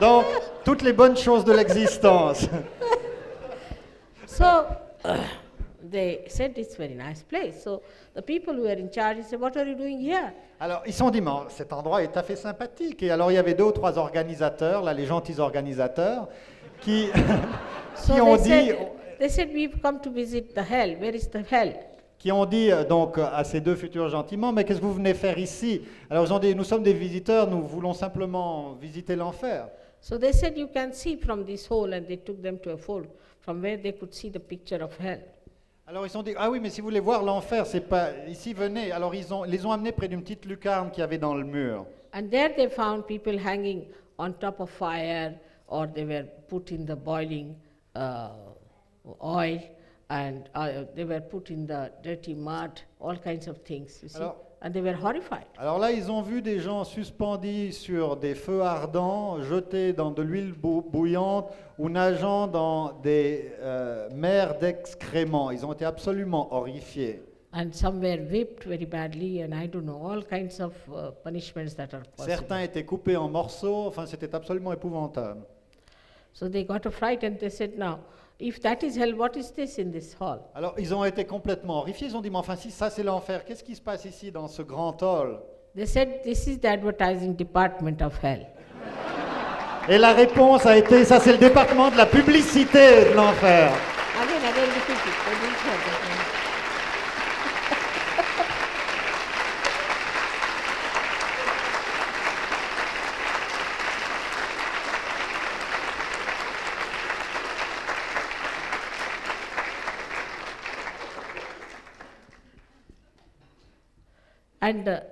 Donc, toutes les bonnes choses de l'existence. So they said it's a very nice place. So the people who were in charge said, what are you doing here? Alors, ils se sont dit, mais cet endroit est tout à fait sympathique. Et alors, il y avait 2 ou 3 organisateurs, là, les gentils organisateurs, qui, So qui ont dit... they said, we've come to visit the hell. Where is the hell? Qui ont dit donc à ces 2 futurs gentiment, mais qu'est-ce que vous venez faire ici? Alors ils ont dit, nous sommes des visiteurs, nous voulons simplement visiter l'enfer. So they said, you can see from this hole, and they took them to a hole from where they could see the picture of hell. Alors ils ont dit, ah oui, mais si vous voulez voir l'enfer, c'est pas ici, venez. Alors ils les ont amenés près d'une petite lucarne qu'il y avait dans le mur. And there they found people hanging on top of fire, or they were put in the boiling oil, and they were put in the dirty mud, all kinds of things, you see. And they were horrified. Alors là, ils ont vu des gens suspendus sur des feux ardents, jetés dans de l'huile bouillante ou nageant dans des mers d'excréments. Ils ont été absolument horrifiés. and some were whipped very badly, and I don't know, all kinds of punishments that are possible. Certains étaient coupés en morceaux, enfin c'était absolument épouvantable. So they got a fright and they said, now, if that is hell, what is this in this hall? Alors ils ont été complètement horrifiés, ils ont dit, mais enfin si ça c'est l'enfer, qu'est-ce qui se passe ici dans ce grand hall? They said, this is the advertising department of hell. Et la réponse a été, ça c'est le département de la publicité de l'enfer. Again, repeat it. I didn't hear that one. And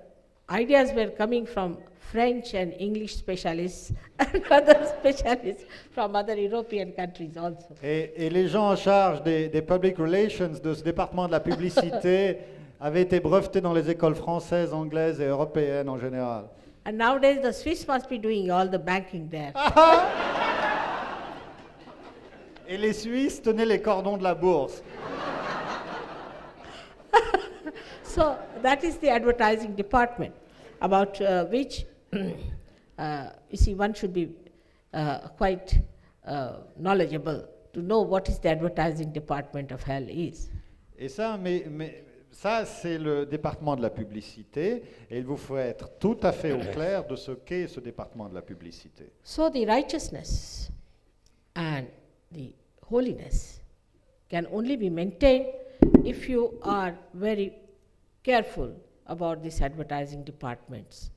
ideas were coming from French and English specialists and other specialists from other European countries also. Et les gens en charge des public relations de ce département de la publicité avaient été brevetés dans les écoles françaises, anglaises et européennes en général. And nowadays the Swiss must be doing all the banking there. Et les Suisses tenaient les cordons de la bourse. So that is the advertising department, about which, you see, one should be quite knowledgeable to know what is the advertising department of hell is. Et ça, ça, c'est le département de la publicité, et il vous faut être tout à fait au clair de ce qu'est ce département de la publicité. So the righteousness and the holiness can only be maintained if you are very careful about these advertising departments,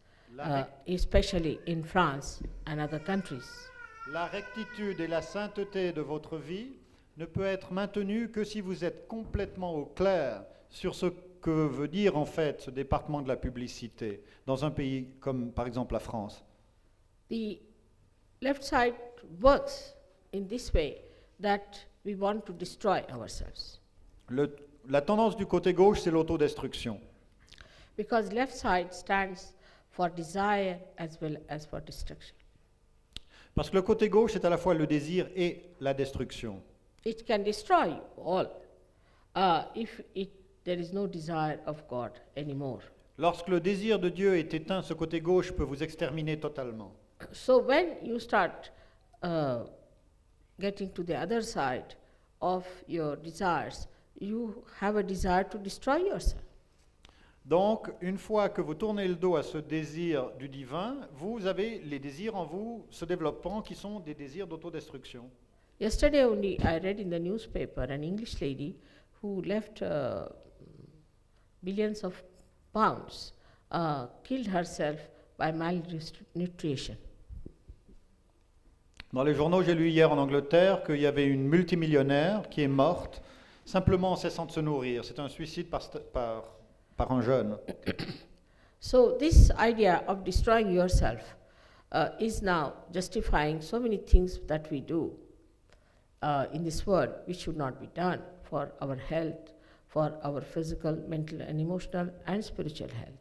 especially in France and other countries. La rectitude et la sainteté de votre vie ne peut être maintenue que si vous êtes complètement au clair sur ce que veut dire en fait ce département de la publicité dans un pays comme par exemple la France. The left side works in this way that we want to destroy ourselves. La tendance du côté gauche, c'est l'autodestruction. Because left side stands for desire as well as for destruction. Parce que le côté gauche, c'est à la fois le désir et la destruction. It can destroy you all if there is no desire of God anymore. Lorsque le désir de Dieu est éteint, ce côté gauche peut vous exterminer totalement. So when you start getting to the other side of your desires, you have a desire to destroy yourself. Donc, une fois que vous tournez le dos à ce désir du divin, vous avez les désirs en vous se développant qui sont des désirs d'autodestruction. Yesterday only I read in the newspaper an English lady who left billions of pounds, killed herself by malnutrition. Dans les journaux, j'ai lu hier en Angleterre qu'il y avait une multimillionnaire qui est morte simplement en cessant de se nourrir. C'est un suicide par un jeune. So this idea of destroying yourself is now justifying so many things that we do in this world which should not be done for our health, for our physical, mental and emotional and spiritual health.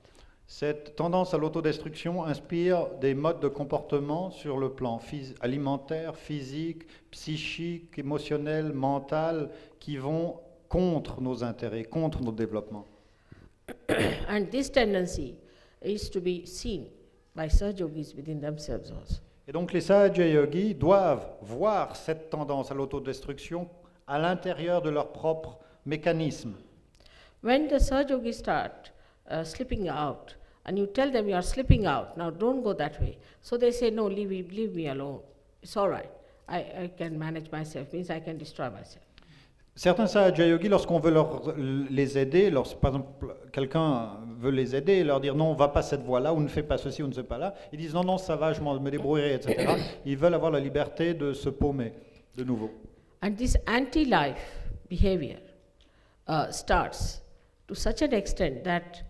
Cette tendance à l'autodestruction inspire des modes de comportement sur le plan alimentaire, physique, psychique, émotionnel, mental, qui vont contre nos intérêts, contre nos développements. And this tendency is to be seen by Sahaja-yogis within themselves also. Et donc les Sahaja-yogis doivent voir cette tendance à l'autodestruction à l'intérieur de leur propre mécanisme. When the Sahaja-yogis start slipping out, and you tell them you are slipping out, now don't go that way. So they say, no, leave me alone. It's all right. I can manage myself, means I can destroy myself. Certains Sahaja-yogis, lorsqu'on veut les aider, par exemple quelqu'un veut les aider et leur dire non, va pas cette voie-là, ou ne fais pas ceci, ou ne fais pas là, ils disent non, non, ça va, je me débrouillerai, etc. Ils veulent avoir la liberté de se paumer de nouveau. And this anti-life behavior starts to such an extent that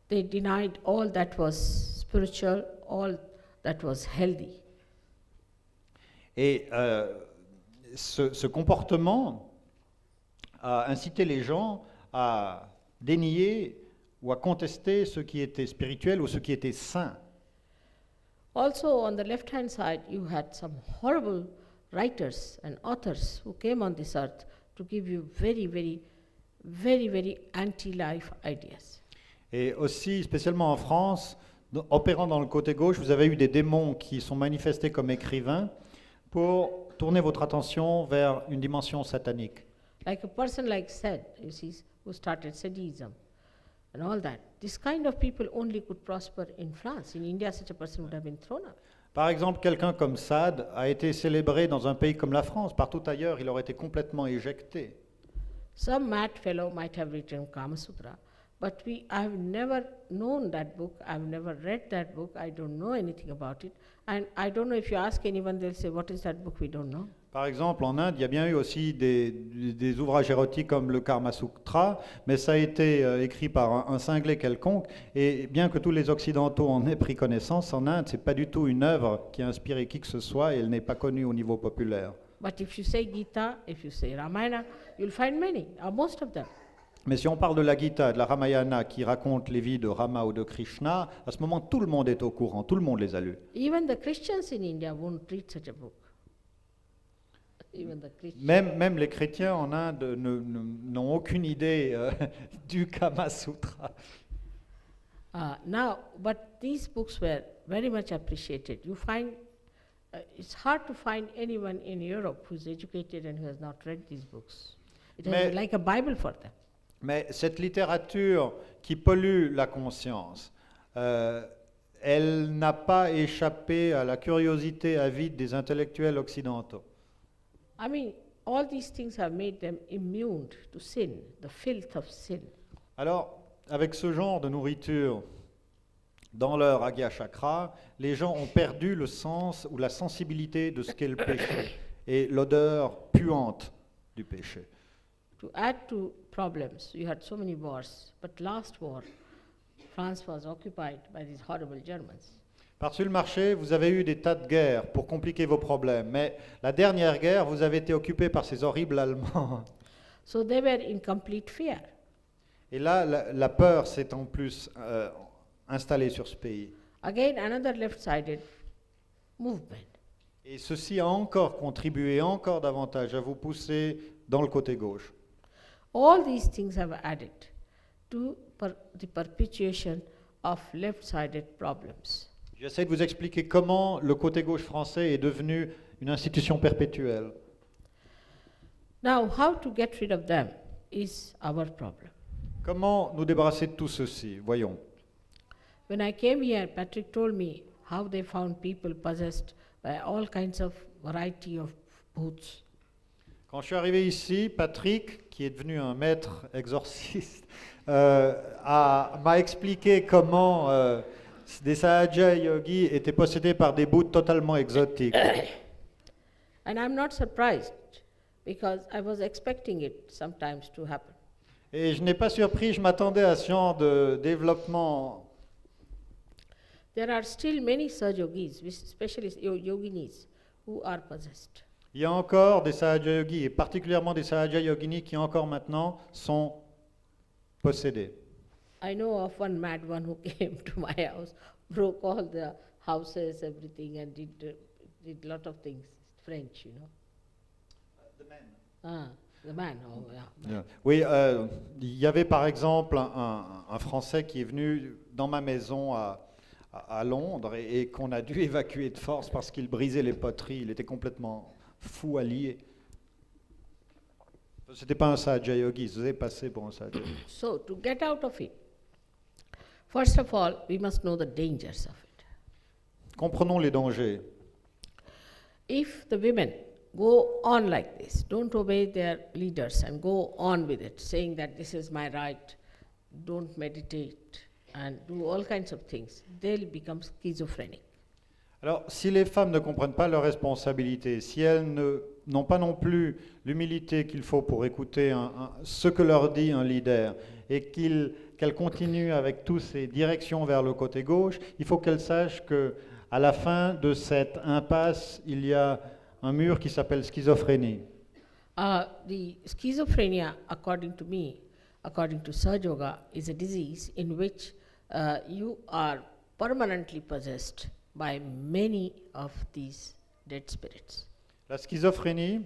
they denied all that was spiritual, all that was healthy. Et ce comportement a incité les gens à dénier ou à contester ce qui était spirituel ou ce qui était saint. Also, on the left-hand side, you had some horrible writers and authors who came on this earth to give you very, very very, very anti-life ideas. Et aussi, spécialement en France, opérant dans le côté gauche, vous avez eu des démons qui sont manifestés comme écrivains pour tourner votre attention vers une dimension satanique. Like a person like Seth, you see, who started Sadism and all that. This kind of people only could prosper in France. In India, such a person would have been thrown out. Par exemple, quelqu'un comme Sade a été célébré dans un pays comme la France. Partout ailleurs, il aurait été complètement éjecté. Some mad fellow might have written Kama Sutra, but I've never known that book, I've never read that book, I don't know anything about it, and I don't know if you ask anyone, they'll say, what is that book, we don't know. Par exemple, en Inde, il y a bien eu aussi des ouvrages érotiques comme le Karma Sutra, mais ça a été écrit par un cinglé quelconque. Et bien que tous les Occidentaux en aient pris connaissance, en Inde, ce n'est pas du tout une œuvre qui a inspiré qui que ce soit et elle n'est pas connue au niveau populaire. But if you say Gita, if you say Ramayana, you'll find many, or most of them. Mais si on parle de la Gita, de la Ramayana, qui raconte les vies de Rama ou de Krishna, à ce moment, tout le monde est au courant, tout le monde les a lus. Even the Christians in India won't read such a book. Even the Christians. Même les chrétiens en Inde n'ont aucune idée du Kama Sutra. But these books were very much appreciated. You find, it's hard to find anyone in Europe who's educated and who has not read these books. It is like a Bible for them. Mais cette littérature qui pollue la conscience, elle n'a pas échappé à la curiosité avide des intellectuels occidentaux. I mean, all these things have made them immune to sin, the filth of sin. Alors, avec ce genre de nourriture dans leur Agya Chakra, les gens ont perdu le sens ou la sensibilité de ce qu'est le péché et l'odeur puante du péché. To add to problems, you had so many wars, but last war, France was occupied by these horrible Germans. Par-dessus le marché, vous avez eu des tas de guerres pour compliquer vos problèmes, mais la dernière guerre, vous avez été occupé par ces horribles Allemands. So they were in complete fear. Et là, la peur s'est en plus installée sur ce pays. Again, another left-sided movement. Et ceci a encore contribué encore davantage à vous pousser dans le côté gauche. All these things have added to the perpetuation of left-sided problems. J'essaie de vous expliquer comment le côté gauche français est devenu une institution perpétuelle. Now, how to get rid of them is our problem. Comment nous débarrasser de tout ceci? Voyons. When I came here, Patrick told me how they found people possessed by all kinds of variety of bhoots. Quand je suis arrivé ici, Patrick, qui est devenu un maître exorciste, m'a expliqué comment des Sahaja yogis étaient possédés par des bhūts totalement exotiques. And I'm not surprised because I was expecting it sometimes to happen. Et je n'ai pas surpris, je m'attendais à ce genre de développement. There are still many Sahaja yogis, especially yoginis, who are possessed. Il y a encore des Sahaja yogis, et particulièrement des Sahaja yoginis qui encore maintenant sont possédés. I know of one mad one who came to my house, broke all the houses, everything, and did a lot of things. French, you know. The men. The man, oh yeah. Yeah. Oui, il y avait par exemple un Français qui est venu dans ma maison à Londres et qu'on a dû évacuer de force parce qu'il brisait les poteries, il était complètement fou à lier. C'était pas un Sahaja yogi, il se faisait passer pour un Sahaja yogi. So, to get out of it, first of all, we must know the dangers of it. Comprenons les dangers. If the women go on like this, don't obey their leaders and go on with it, saying that this is my right, don't meditate, and do all kinds of things, they'll become schizophrenic. Alors, si les femmes ne comprennent pas leurs responsabilités, si elles n'ont pas non plus l'humilité qu'il faut pour écouter ce que leur dit un leader, et qu'elles continuent avec toutes ces directions vers le côté gauche, il faut qu'elles sachent qu'à la fin de cette impasse, il y a un mur qui s'appelle schizophrénie. The schizophrenia, according to me, according to Sahaja Yoga, is a disease in which you are permanently possessed by many of these dead spirits. La schizophrénie,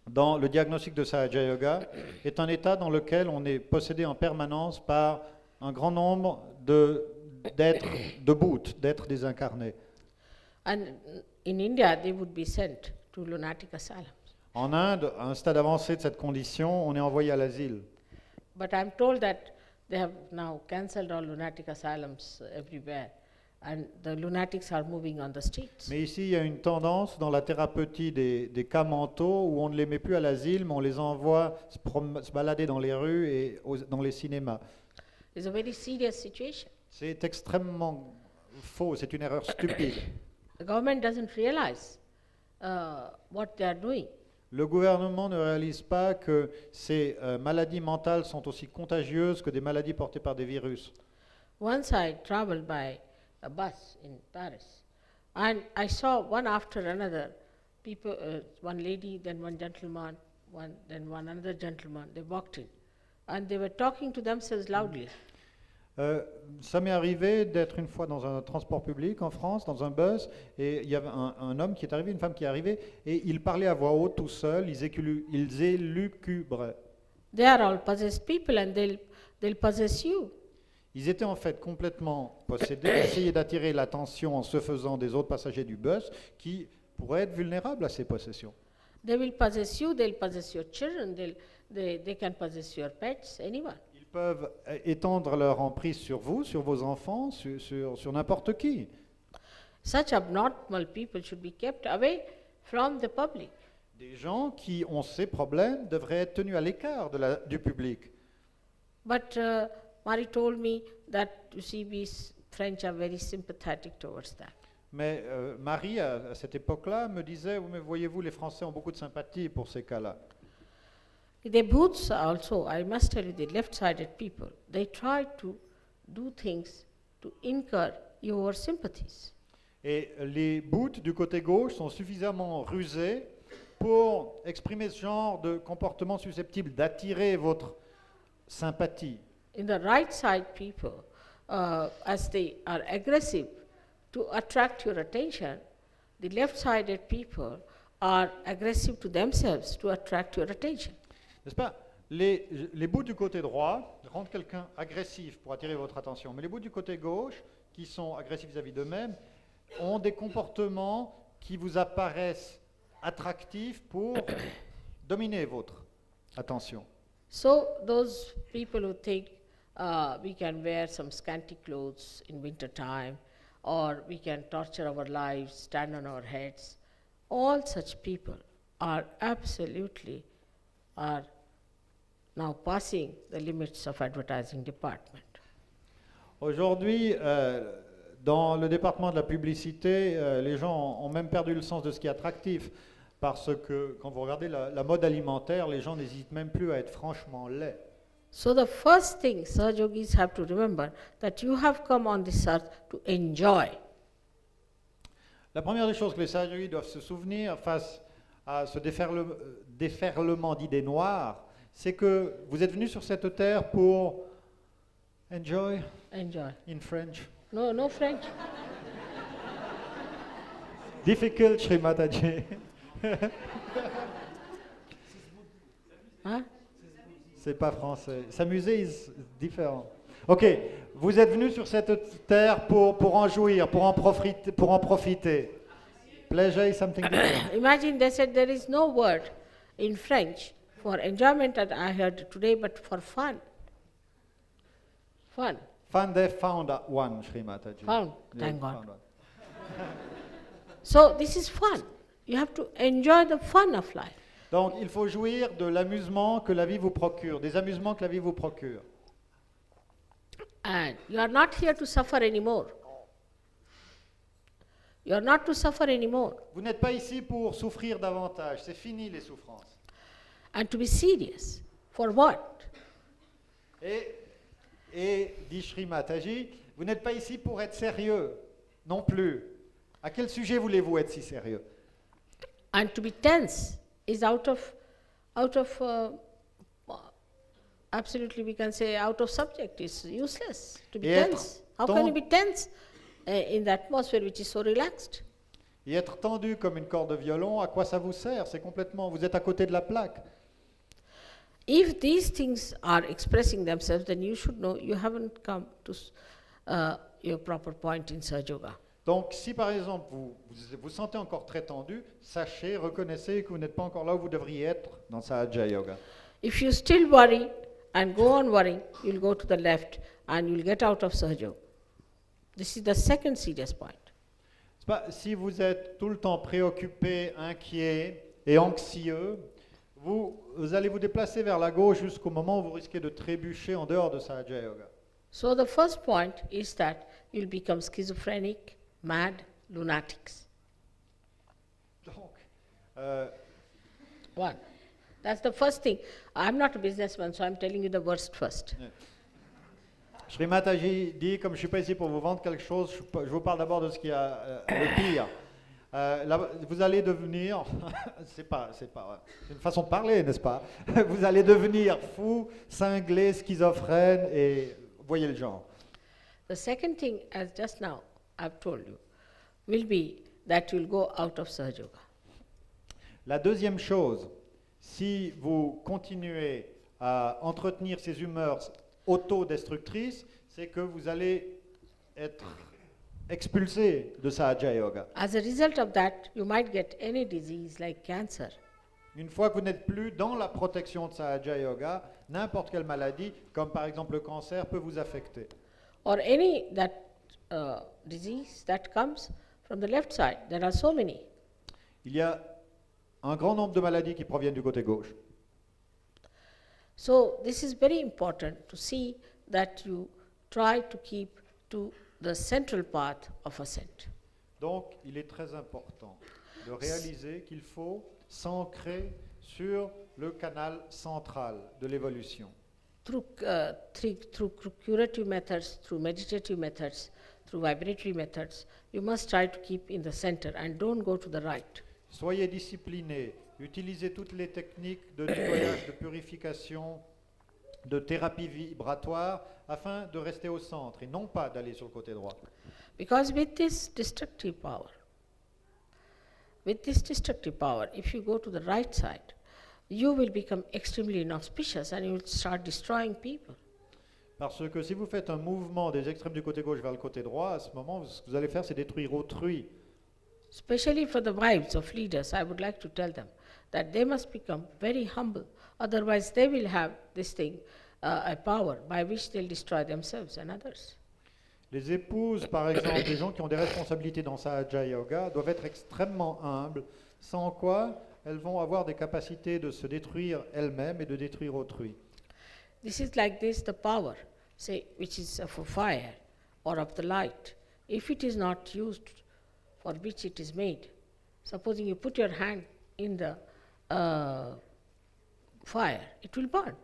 dans le diagnostic de Sahaja Yoga, est un état dans lequel on est possédé en permanence par un grand nombre d'êtres de Bhut, d'êtres désincarnés. And in India, they would be sent to lunatic asylums. En Inde, à un stade avancé de cette condition, on est envoyé à l'asile. But I'm told that they have now cancelled all lunatic asylums everywhere, and the lunatics are moving on the streets. Mais ici, il y a une tendance dans la thérapeutie des cas mentaux où on ne les met plus à l'asile, mais on les envoie se balader dans les rues et dans les cinémas. It's a very serious situation. C'est extrêmement faux, c'est une erreur stupide. The government doesn't realize what they are doing. Le gouvernement ne réalise pas que ces maladies mentales sont aussi contagieuses que des maladies portées par des virus. Once I traveled by a bus in Paris, and I saw one after another people, one lady, then one gentleman, then one another gentleman. They walked in, and they were talking to themselves loudly. Ça m'est arrivé d'être une fois dans un transport public en France, dans un bus, et il y avait un homme qui est arrivé, une femme qui est arrivée, et ils parlaient à voix haute tout seuls, ils élucubraient. They are all possessed people, and they'll possess you. Ils étaient en fait complètement possédés, essayaient d'attirer l'attention en se faisant des autres passagers du bus qui pourraient être vulnérables à ces possessions. They will possess you. They'll possess your children. They can possess your pets. Anyone. Ils peuvent étendre leur emprise sur vous, sur vos enfants, sur n'importe qui. Such abnormal people should be kept away from the public. Des gens qui ont ces problèmes devraient être tenus à l'écart du public. But Mari told me that, you see, we French are very sympathetic towards that. Mais Marie, à cette époque-là, me disait, oui, mais voyez-vous, les Français ont beaucoup de sympathie pour ces cas-là. The Bhuts also, I must tell you, the left-sided people, they try to do things to incur your sympathies. Et les Bhouts du côté gauche sont suffisamment rusés pour exprimer ce genre de comportement susceptible d'attirer votre sympathie. In the right-side people, as they are aggressive to attract your attention, the left-sided people are aggressive to themselves to attract your attention. N'est-ce pas? Les Bhouts du côté droit rendent quelqu'un agressif pour attirer votre attention, mais les Bhouts du côté gauche, qui sont agressifs vis-à-vis d'eux-mêmes, ont des comportements qui vous apparaissent attractifs pour dominer votre attention. So those people who think we can wear some scanty clothes in winter time, or we can torture our lives, stand on our heads, all such people are absolutely now passing the limits of advertising department. Aujourd'hui, dans le département de la publicité, les gens ont même perdu le sens de ce qui est attractif, parce que quand vous regardez la mode alimentaire, les gens n'hésitent même plus à être franchement laids. So the first thing Sahajogis have to remember that you have come on this earth to enjoy. La première des choses que les Sahajogis doivent se souvenir face à ce déferlement d'idées noires, c'est que vous êtes venus sur cette terre pour enjoy, in French. No French. Difficult, Shri Mataji. Huh? C'est pas français. S'amuser is différent. Ok, vous êtes venus sur cette terre pour en jouir, pour en profiter. Pleasure is something different. Imagine they said there is no word in French for enjoyment that I heard today, but for fun. Fun. Fun, they found one, Shri Mataji. Found, Yeah, thank God. found one. So this is fun. You have to enjoy the fun of life. Donc, il faut jouir de l'amusement que la vie vous procure, des amusements que la vie vous procure. And you are not here to suffer anymore. You are not to suffer anymore. Vous n'êtes pas ici pour souffrir davantage, c'est fini les souffrances. And to be serious. For what? Et dit Shri Mataji, vous n'êtes pas ici pour être sérieux non plus. À quel sujet voulez-vous être si sérieux? And to be tense is out of absolutely, we can say, out of subject. It's useless to be Et tense. How can you be tense in the atmosphere which is so relaxed? Et être tendu comme une corde de violon, à quoi ça vous sert? C'est complètement, vous êtes à côté de la plaque. If these things are expressing themselves, then you should know you haven't come to your proper point in Sahaja Yoga. Donc, si par exemple vous sentez encore très tendu, sachez, reconnaissez que vous n'êtes pas encore là où vous devriez être dans Sahaja Yoga. If you still worry and go on worrying, you'll go to the left and you'll get out of Sahaja Yoga. This is the second serious point. C'est pas, si vous êtes tout le temps préoccupé, inquiet et anxieux, vous allez vous déplacer vers la gauche jusqu'au moment où vous risquez de trébucher en dehors de Sahaja Yoga. So the first point is that you'll become schizophrenic, mad, lunatics. Donc, One. That's the first thing. I'm not a businessman, so I'm telling you the worst first. Shri Mataji dit, comme je ne suis pas ici pour vous vendre quelque chose, je vous parle d'abord de ce qui est le pire. Vous allez devenir, c'est une façon de parler, n'est-ce pas? Vous allez devenir fou, cinglé, schizophrène, et voyez le genre. The second thing, as just now I've told you, will be that you'll go out of Sahaja Yoga. La deuxième chose, si vous continuez à entretenir ces humeurs autodestructrices, c'est que vous allez être expulsé de Sahaja Yoga. As a result of that, you might get any disease like cancer. Une fois que vous n'êtes plus dans la protection de Sahaja Yoga, n'importe quelle maladie, comme par exemple le cancer, peut vous affecter. Or any disease that comes from the left side. There are so many. Il y a un grand nombre de maladies qui proviennent du côté gauche. So this is very important to see that you try to keep to the central path of ascent. Donc, il est très important de réaliser qu'il faut s'ancrer sur le canal central de l'évolution. Through curative methods, through meditative methods, through vibratory methods, you must try to keep in the center and don't go to the right. Soyez disciplinés, utilisez toutes les techniques de nettoyage, de purification, de thérapie vibratoire, afin de rester au centre et non pas d'aller sur le côté droit. Because with this destructive power, if you go to the right side, you will become extremely inauspicious and you will start destroying people. Parce que si vous faites un mouvement des extrêmes du côté gauche vers le côté droit, à ce moment, ce que vous allez faire, c'est détruire autrui. Especially for the wives of leaders, I would like to tell them that they must become very humble. Otherwise, they will have this thing, a power by which they'll destroy themselves and others. Les épouses, par exemple, les gens qui ont des responsabilités dans Sahaja Yoga, doivent être extrêmement humbles, sans quoi elles vont avoir des capacités de se détruire elles-mêmes et de détruire autrui. This is like this, the power, say, which is of a fire or of the light. If it is not used for which it is made, supposing you put your hand in the fire, it will burn.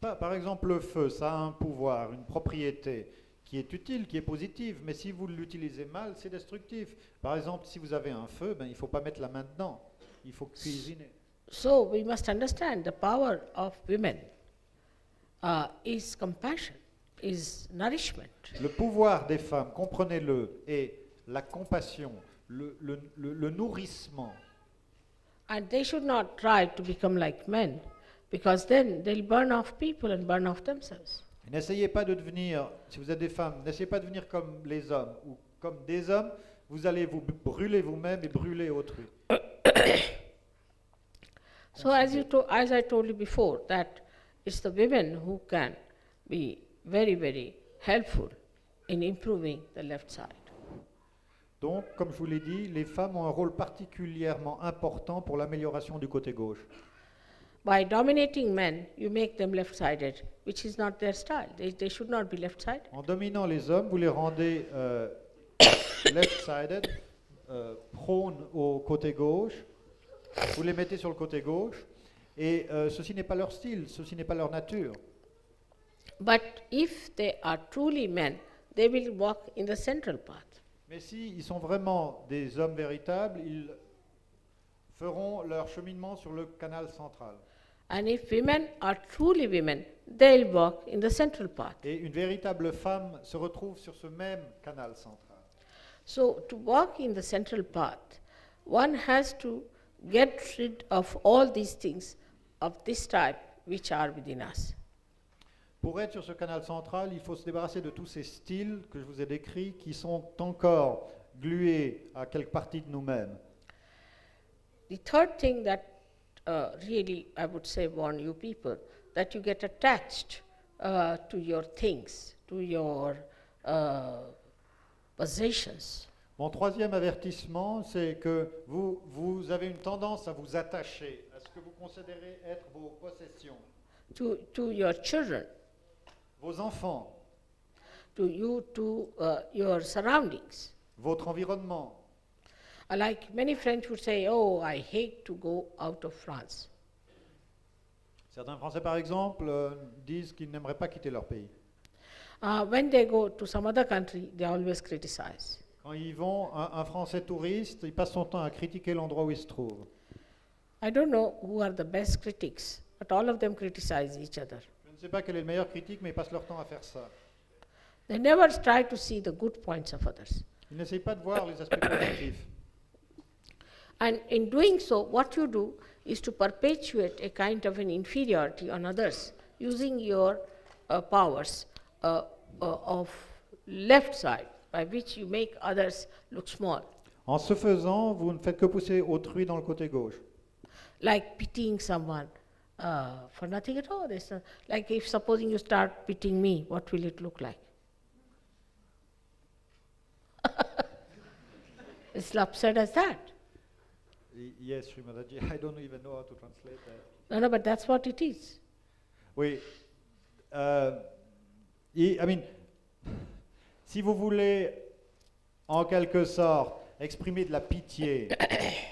Par exemple, le feu, ça a un pouvoir, une propriété qui est utile, qui est positive, mais si vous l'utilisez mal, c'est destructif. Par exemple, si vous avez un feu, il ne faut pas mettre la main dedans, il faut cuisiner. So we must understand the power of women is compassion, is nourishment. Le pouvoir des femmes, comprenez-le, est la compassion, le nourrissement. And they should not try to become like men, because then they'll burn off people and burn off themselves. N'essayez pas de devenir, si vous êtes des femmes, n'essayez pas de devenir comme les hommes ou comme des hommes, vous allez vous brûler vous-même et brûler autrui. So as I told you before, that it's the women who can be very, very helpful in improving the left side. Donc, comme je vous l'ai dit, les femmes ont un rôle particulièrement important pour l'amélioration du côté gauche. By dominating men, you make them left-sided, which is not their style. They should not be left-sided. En dominant les hommes, vous les rendez left-sided, prônes au côté gauche, vous les mettez sur le côté gauche, et ceci n'est pas leur style, ceci n'est pas leur nature. But if they are truly men, they will walk in the central path. Mais s'ils sont vraiment des hommes véritables, ils feront leur cheminement sur le canal central. And if women are truly women, they'll walk in the central path. Et une véritable femme se retrouve sur ce même canal central. So to walk in the central path, one has to get rid of all these things of this type which are within us. Pour être sur ce canal central, il faut se débarrasser de tous ces styles que je vous ai décrits qui sont encore glués à quelque partie de nous-mêmes. The third thing that really I would say warn you people, that you get attached to your things, to your possessions. Mon troisième avertissement, c'est que vous avez une tendance à vous attacher à ce que vous considérez être vos possessions, To your children, vos enfants, to you, to your surroundings. votre environnement. Like many French would say, oh, I hate to go out of France. Certains Français, par exemple, disent qu'ils n'aimeraient pas quitter leur pays. When they go to some other country, they always criticize. Quand ils vont, un Français touriste, il passe son temps à critiquer l'endroit où il se trouve. I don't know who are the best critics, but all of them criticize each other. Je ne sais pas quel est le meilleur critique, mais ils passent leur temps à faire ça. They never try to see the good points of others. Ils n'essayent pas de voir les aspects positifs. And in doing so, what you do is to perpetuate a kind of an inferiority on others using your powers of left side, by which you make others look small, En ce faisant, vous ne faites que pousser autrui dans le côté gauche. like pitying someone for nothing at all. Like if supposing you start pitying me, what will it look like? It's upset as that. Yes, Srimadaji, I don't even know how to translate that. No, but that's what it is. Oui. I mean, si vous voulez, en quelque sorte, exprimer de la pitié,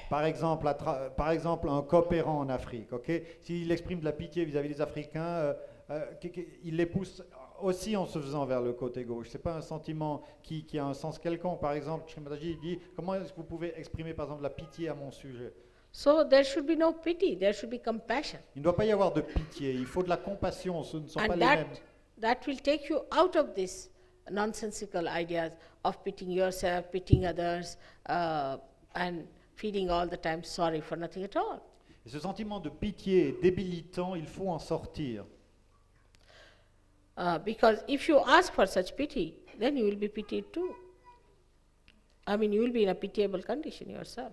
par exemple, un coopérant en Afrique, ok? S'il exprime de la pitié vis-à-vis des Africains, il les pousse aussi en se faisant vers le côté gauche. Ce n'est pas un sentiment qui a un sens quelconque. Par exemple, Srimadaji dit, comment est-ce que vous pouvez exprimer, par exemple, de la pitié à mon sujet? So there should be no pity, there should be compassion. Il ne doit pas y avoir de pitié, il faut de la compassion, ce ne sont pas And les mêmes. that will take you out of this nonsensical ideas of pitying yourself, pitying others, and feeling all the time sorry for nothing at all. Et ce sentiment de pitié est débilitant, il faut en sortir. Because if you ask for such pity, then you will be pitied too. I mean, you will be in a pitiable condition yourself.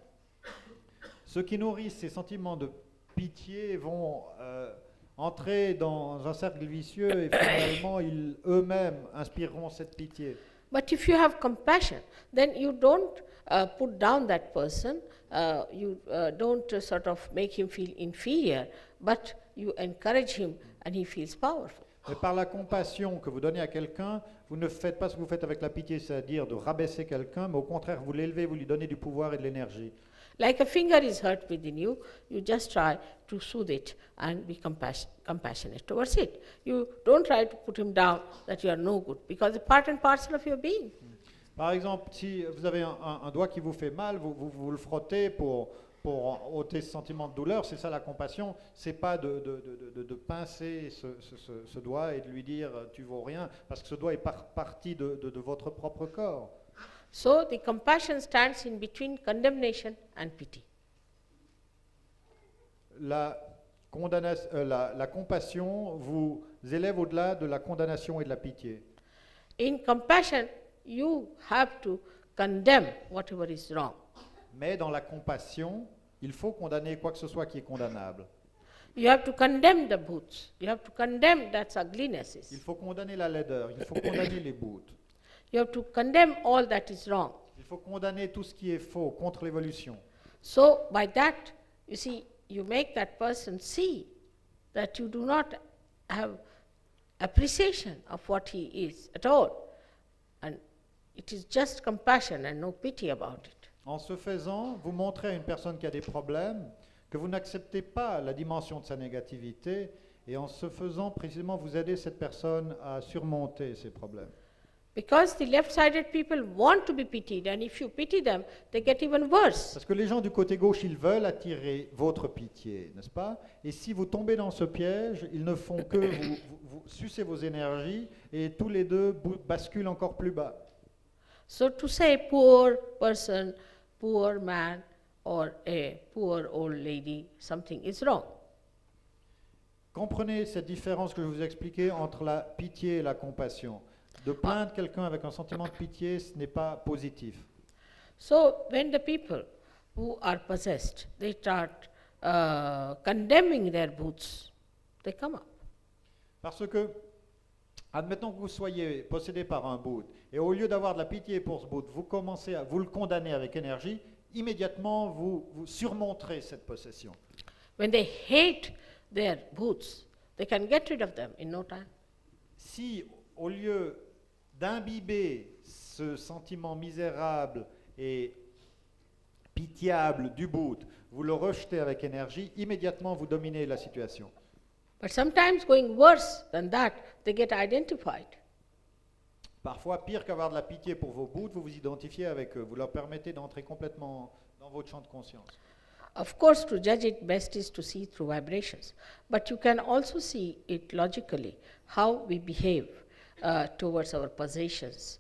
Ceux qui nourrissent ces sentiments de pitié vont entrer dans un cercle vicieux et finalement ils eux-mêmes inspireront cette pitié. But if you have compassion, then you don't put down that person, you don't sort of make him feel inferior, but you encourage him and he feels powerful. Mais par la compassion que vous donnez à quelqu'un, vous ne faites pas ce que vous faites avec la pitié, c'est-à-dire de rabaisser quelqu'un, mais au contraire, vous l'élevez, vous lui donnez du pouvoir et de l'énergie. Like a finger is hurt within you, you just try to soothe it and be compassionate towards it. You don't try to put him down that you are no good, because it's part and parcel of your being. Par exemple, si vous avez un doigt qui vous fait mal, vous le frottez pour ôter ce sentiment de douleur, c'est ça la compassion, c'est pas de pincer ce doigt et de lui dire tu vaux rien, parce que ce doigt est partie de votre propre corps. So the compassion stands in between condemnation and pity. La compassion vous élève au-delà de la condamnation et de la pitié. In compassion, you have to condemn whatever is wrong. Mais dans la compassion, il faut condamner quoi que ce soit qui est condamnable. You have to condemn the boots. You have to condemn that's Il uglinesses. faut condamner la laideur, il faut condamner les boutes. You have to condemn all that is wrong. Il faut condamner tout ce qui est faux contre l'évolution. So by that, you see, you make that person see that you do not have appreciation of what he is at all. And it is just compassion and no pity about it. En ce faisant, vous montrez à une personne qui a des problèmes que vous n'acceptez pas la dimension de sa négativité et en ce faisant, précisément, vous aidez cette personne à surmonter ses problèmes. Because the left-sided people want to be pitied, and if you pity them, they get even worse. Parce que les gens du côté gauche, ils veulent attirer votre pitié, n'est-ce pas? Et si vous tombez dans ce piège, ils ne font que vous sucer vos énergies et tous les deux basculent encore plus bas. So to say poor person, poor man, or a poor old lady, something is wrong. Comprenez cette différence que je vous ai expliquée entre la pitié et la compassion. De plaindre quelqu'un avec un sentiment de pitié, ce n'est pas positif. So when the people who are possessed, they start condemning their bhoots, they come up. Parce que, admettons que vous soyez possédé par un bhut, et au lieu d'avoir de la pitié pour ce bhut, vous commencez à vous le condamner avec énergie, immédiatement vous surmonterez cette possession. When they hate their bhoots, they can get rid of them in no time. Si, au lieu d'imbiber ce sentiment misérable et pitiable du bhut, vous le rejetez avec énergie, immédiatement vous dominez la situation. But sometimes going worse than that, they get identified. Parfois, pire qu'avoir de la pitié pour vos bhouts, vous vous identifiez avec eux, vous leur permettez d'entrer complètement dans votre champ de conscience. Of course, to judge it best is to see through vibrations, but you can also see it logically, how we behave towards our possessions,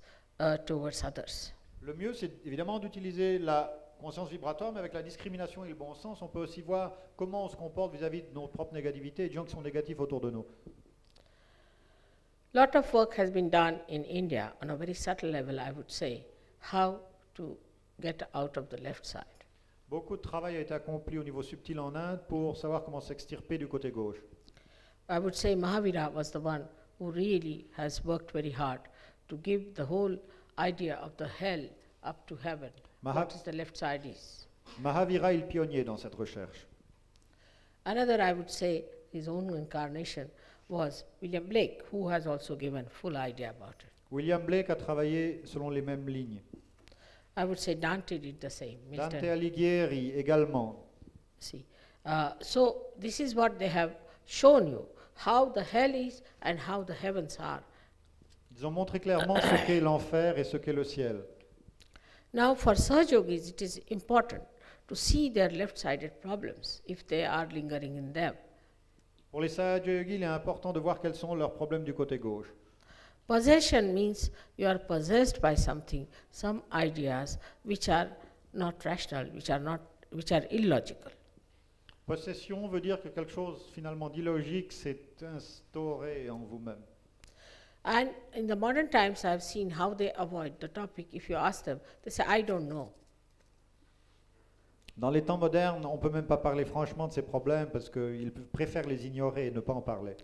towards others. Le mieux, c'est évidemment d'utiliser la conscience vibratoire, mais avec la discrimination et le bon sens, on peut aussi voir comment on se comporte vis-à-vis de nos propres négativités et de gens qui sont négatifs autour de nous. Lot of work has been done in India on a very subtle level, I would say, how to get out of the left side. Beaucoup de travail a été accompli au niveau subtil en Inde pour savoir comment s'extirper du côté gauche. I would say Mahavira was the one who really has worked very hard to give the whole idea of the hell up to heaven. What is the left side is. Mahavira est le pionnier dans cette recherche. Another, I would say, his own incarnation was William Blake, who has also given full idea about it. William Blake a travaillé selon les mêmes lignes. I would say Dante did the same. Dante Milton. Alighieri également. See, so this is what they have shown you, how the hell is and how the heavens are. Ils ont montré clairement ce qu'est l'enfer et ce qu'est le ciel. Now for Sahajogis, it is important to see their left-sided problems if they are lingering in them. Pour les Sahajogis, il est important de voir quels sont leurs problèmes du côté gauche. Possession means you are possessed by something, some ideas which are not rational, which are illogical. Possession veut dire que quelque chose finalement d'illogique s'est instauré en vous-même. And in the modern times, I have seen how they avoid the topic. If you ask them, they say, I don't know. Dans les temps modernes, on ne peut même pas parler franchement de ces problèmes parce qu'ils préfèrent les ignorer et ne pas en parler.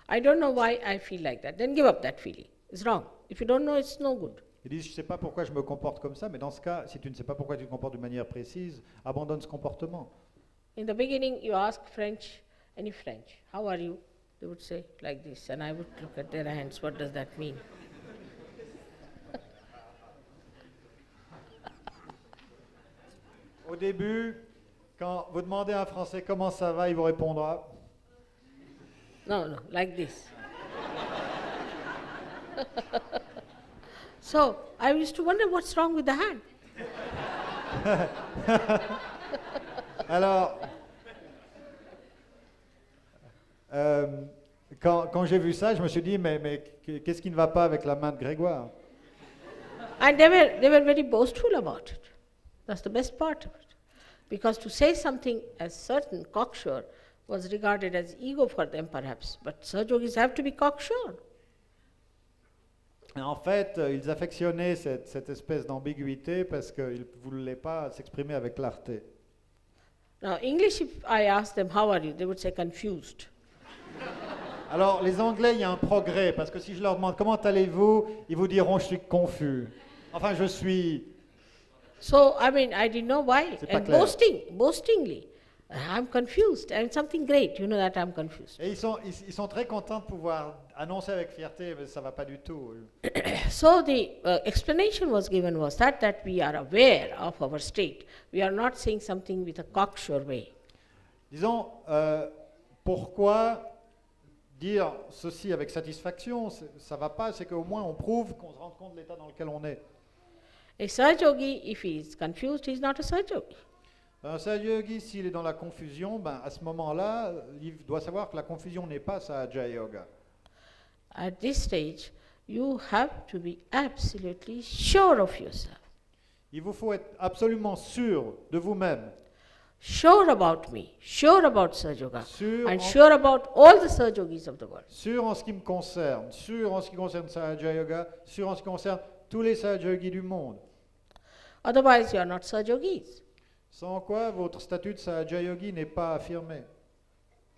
I don't know why I feel like that. Then give up that feeling. It's wrong. If you don't know, it's no good. Ils disent, je ne sais pas pourquoi je me comporte comme ça, mais dans ce cas, si tu ne sais pas pourquoi tu te comportes de manière précise, abandonne ce comportement. In the beginning, you ask French, any French, how are you? They would say like this, and I would look at their hands, what does that mean? Au début, quand vous demandez à un Français comment ça va, il vous répondra. No, like this. So I used to wonder what's wrong with the hand. Alors, quand j'ai vu ça, je me suis dit, mais qu'est-ce qui ne va pas avec la main de Grégoire? And they were very boastful about it. That's the best part of it. Because to say something as certain, cocksure, was regarded as ego for them perhaps. But Sahajogis have to be cocksure. Et en fait, ils affectionnaient cette espèce d'ambiguïté parce qu'ils ne voulaient pas s'exprimer avec clarté. Now, English, if I ask them, how are you? They would say confused. Alors, les Anglais, il y a un progrès, parce que si je leur demande comment allez-vous, ils vous diront je suis confus. Enfin, je suis... So, I mean, I didn't know why. C'est pas And clair. boastingly, I'm confused. I'm something great. You know that I'm confused. Et ils sont très contents de pouvoir annoncer avec fierté, mais ça ne va pas du tout. So the explanation was given was that we are aware of our state. We are not saying something with a cocksure way. Disons, pourquoi dire ceci avec satisfaction, ça ne va pas, c'est qu'au moins on prouve qu'on se rend compte de l'état dans lequel on est. A Sahajogi, if he is confused, he is not a Sahajogi. Un Sahaja-yogi, s'il est dans la confusion, ben, à ce moment-là, il doit savoir que la confusion n'est pas Sahaja Yoga. At this stage, you have to be absolutely sure of yourself. Il vous faut être absolument sûr de vous-même. sure about me, sure about Sahaja Yoga, Sûr and en- sure about all the Sahaja Yogis of the world. Sûr en ce qui me concerne, sûr en ce qui concerne Sahaja Yoga, sûr en ce qui concerne tous les Sahaja Yogis du monde. Otherwise, you are not Sahaja Yogis. Sans quoi votre statut de Sahaja Yogi n'est pas affirmé.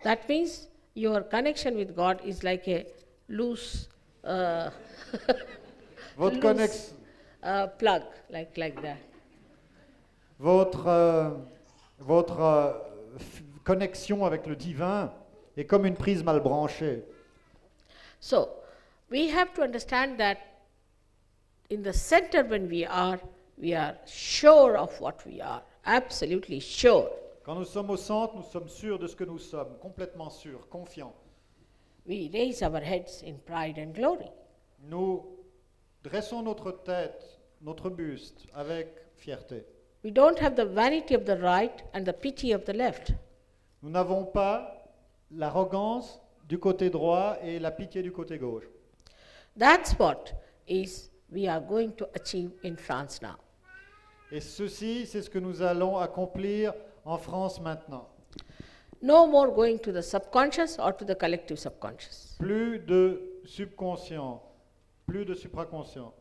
That means your connection with God is like a loose Votre, loose, connex- plug, like that. votre connexion avec le divin est comme une prise mal branchée. So, we have to understand that in the center when we are sure of what we are, absolutely sure. Quand nous sommes au centre, nous sommes sûrs de ce que nous sommes, complètement sûrs, confiants. We raise our heads in pride and glory. Nous dressons notre tête, notre buste avec fierté. We don't have the vanity of the right and the pity of the left. Nous n'avons pas l'arrogance du côté droit et la pitié du côté gauche. That's what is we are going to achieve in France now. Et ceci, c'est ce que nous allons accomplir en France maintenant. No more going to the subconscious or to the collective subconscious. Plus de subconscient, plus de supraconscient.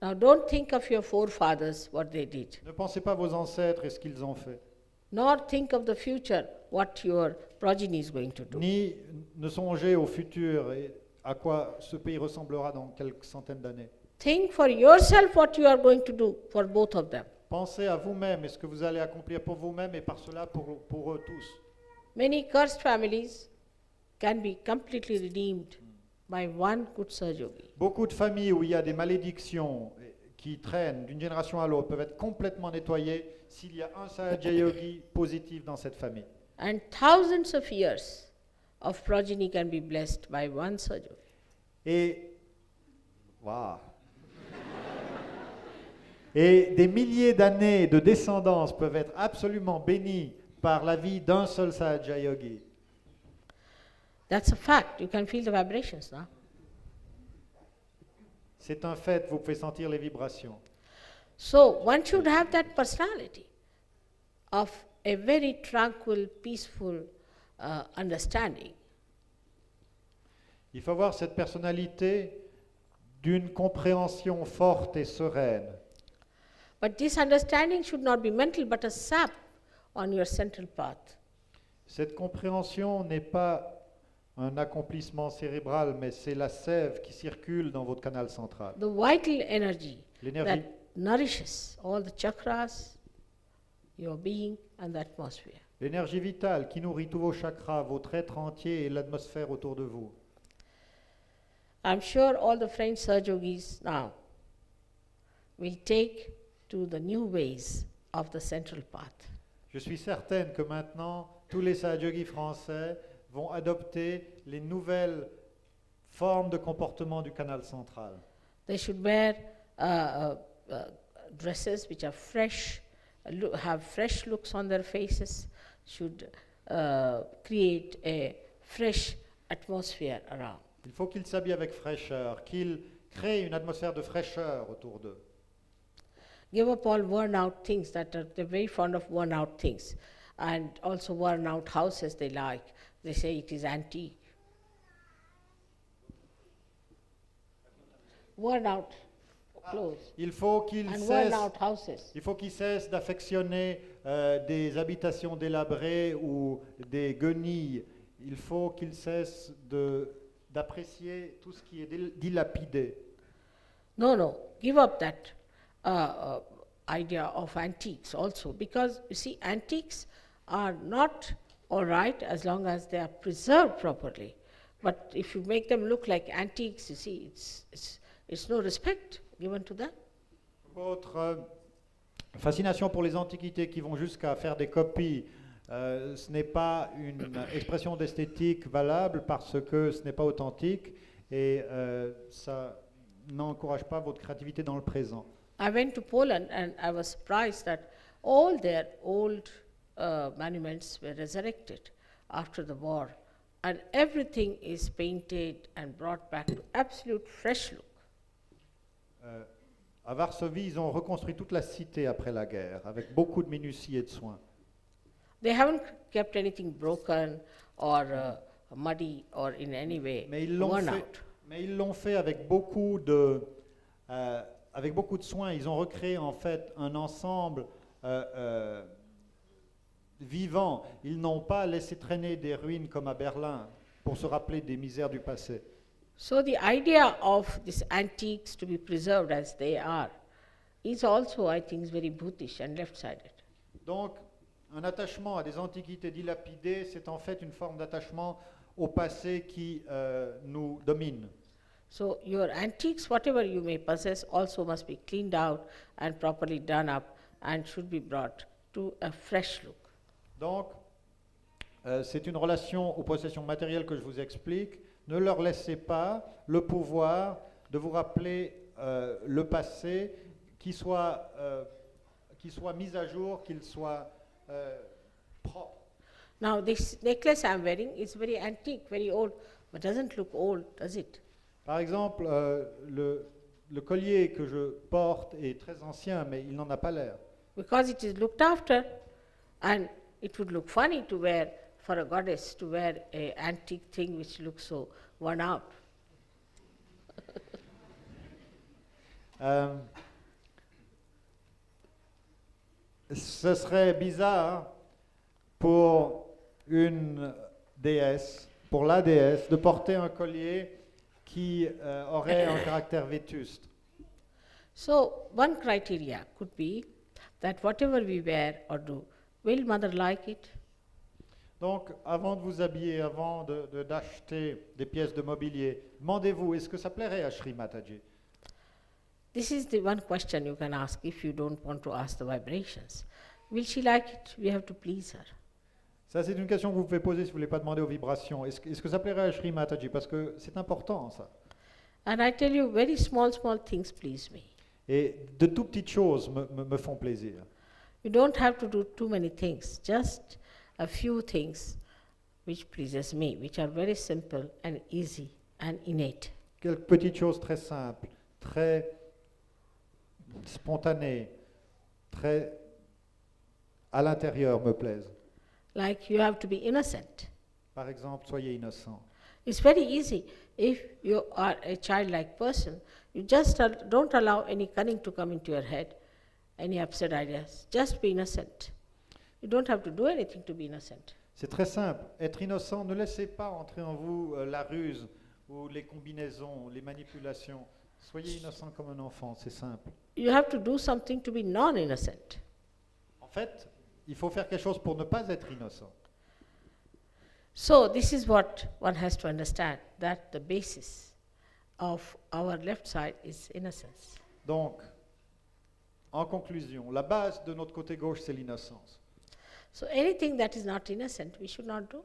Now don't think of your forefathers, what they did, Ne pensez pas à vos ancêtres et ce qu'ils ont fait. nor think of the future, what your progeny is going to do. Ni ne songez au futur et à quoi ce pays ressemblera dans quelques centaines d'années. Think for yourself what you are going to do for both of them. Pensez à vous-même et ce que vous allez accomplir pour vous-même et par cela pour eux tous. Many cursed families can be completely redeemed by one good Sahaja Yogi. Beaucoup de familles où il y a des malédictions qui traînent d'une génération à l'autre peuvent être complètement nettoyées s'il y a un Sahaja Yogi positif dans cette famille. And thousands of years of progeny can be blessed by one Sahaja Yogi. Et, waouh. Et des milliers d'années de descendance peuvent être absolument bénies par la vie d'un seul Sahaja Yogi. That's a fact. You can feel the vibrations now. C'est un fait, vous pouvez sentir les vibrations. So one should have that personality of a very tranquil, peaceful understanding. Il faut avoir cette personnalité d'une compréhension forte et sereine. But this understanding should not be mental, but a sap on your central path. Cette compréhension n'est pas un accomplissement cérébral, mais c'est la sève qui circule dans votre canal central. The vital energy L'énergie, that nourishes all the chakras, your being, and the atmosphere. l'énergie vitale qui nourrit tous vos chakras, votre être entier et l'atmosphère autour de vous. I'm sure all the French Sahaja Yogis now will take to the new ways of the central path. Je suis certaine que maintenant, tous les Sahaja Yogis français vont adopter les nouvelles formes de comportement du canal central. They should wear dresses which are fresh, have fresh looks on their faces, should create a fresh atmosphere around. Il faut qu'ils s'habillent avec fraîcheur, qu'ils créent une atmosphère de fraîcheur autour d'eux. Give up all worn out things they're very fond of worn out things, and also worn out houses they like. They say it is antique. Worn out clothes Il faut qu'ils and worn cessent, out houses. il faut qu'ils cessent d'affectionner des habitations délabrées ou des guenilles. Il faut qu'ils cessent d'apprécier tout ce qui est dilapidé. No, give up that idea of antiques also, because you see, antiques are not all right as long as they are preserved properly. But if you make them look like antiques, you see, it's no respect given to them. Votre fascination pour les antiquités qui vont jusqu'à faire des copies, ce n'est pas une expression d'esthétique valable parce que ce n'est pas authentique et ça n'encourage pas votre créativité dans le présent. I went to Poland and I was surprised that all their old monuments were resurrected after the war, and everything is painted and brought back to absolute fresh look. À Varsovie, ils ont reconstruit toute la cité après la guerre avec beaucoup de minutie et de soin. They haven't kept anything broken or muddy or in any way Mais ils l'ont worn fait, out. mais ils l'ont fait avec beaucoup de soin. Ils ont recréé en fait un ensemble vivant. Ils n'ont pas laissé traîner des ruines comme à Berlin pour se rappeler des misères du passé. So the idea of these antiques to be preserved as they are is also, I think, very Buddhist and left-sided. Donc, un attachement à des antiquités dilapidées, c'est en fait une forme d'attachement au passé qui nous domine. So your antiques, whatever you may possess, also must be cleaned out and properly done up and should be brought to a fresh look. Donc, c'est une relation aux possessions matérielles que je vous explique. Ne leur laissez pas le pouvoir de vous rappeler le passé, qu'il soit mis à jour, qu'il soit propre. Now this necklace I'm wearing is very antique, very old, but doesn't look old, does it? Par exemple, le collier que je porte est très ancien, mais il n'en a pas l'air. Because it is looked after, and it would look funny to wear, for a goddess to wear an antique thing which looks so worn out. Ce serait bizarre pour une déesse, pour la déesse, de porter un collier qui aurait un caractère vétuste. So one criteria could be that whatever we wear or do, will mother like it? Donc, avant de vous habiller, avant d'acheter des pièces de mobilier, demandez-vous, est-ce que ça plairait à Shri Mataji? This is the one question you can ask if you don't want to ask the vibrations. Will she like it? We have to please her. Ça, c'est une question que vous pouvez poser si vous ne voulez pas demander aux vibrations. Est-ce que ça plairait à Shri Mataji? Parce que c'est important, ça. And I tell you, very small things please me. Et de tout petites choses me font plaisir. You don't have to do too many things, just a few things which pleases me, which are very simple and easy and innate. Quelques petites choses très simples, très spontanées, très à l'intérieur me plaisent. Like you have to be innocent. Par exemple, soyez innocent. It's very easy. If you are a childlike person, you just don't allow any cunning to come into your head, any absurd ideas. Just be innocent. You don't have to do anything to be innocent. C'est très simple. Être innocent, ne laissez pas entrer en vous la ruse ou les combinaisons, les manipulations. Soyez innocent comme un enfant, c'est simple. You have to do something to be non-innocent. En fait, il faut faire quelque chose pour ne pas être innocent. So this is what one has to understand, that the basis of our left side is innocence. Donc, en conclusion, la base de notre côté gauche, c'est l'innocence. So anything that is not innocent, we should not do.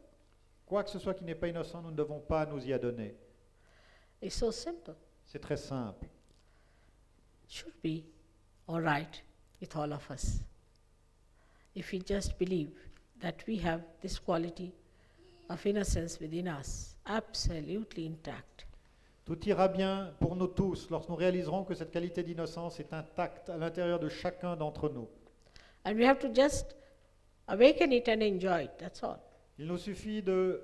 Quoi que ce soit qui n'est pas innocent, nous ne devons pas nous y adonner. It's so simple. C'est très simple. Should be all right with all of us. If we just believe that we have this quality of innocence within us, absolutely intact. Tout ira bien pour nous tous lorsque nous réaliserons que cette qualité d'innocence est intacte à l'intérieur de chacun d'entre nous. And we have to just awaken it and enjoy it, that's all. Il nous suffit de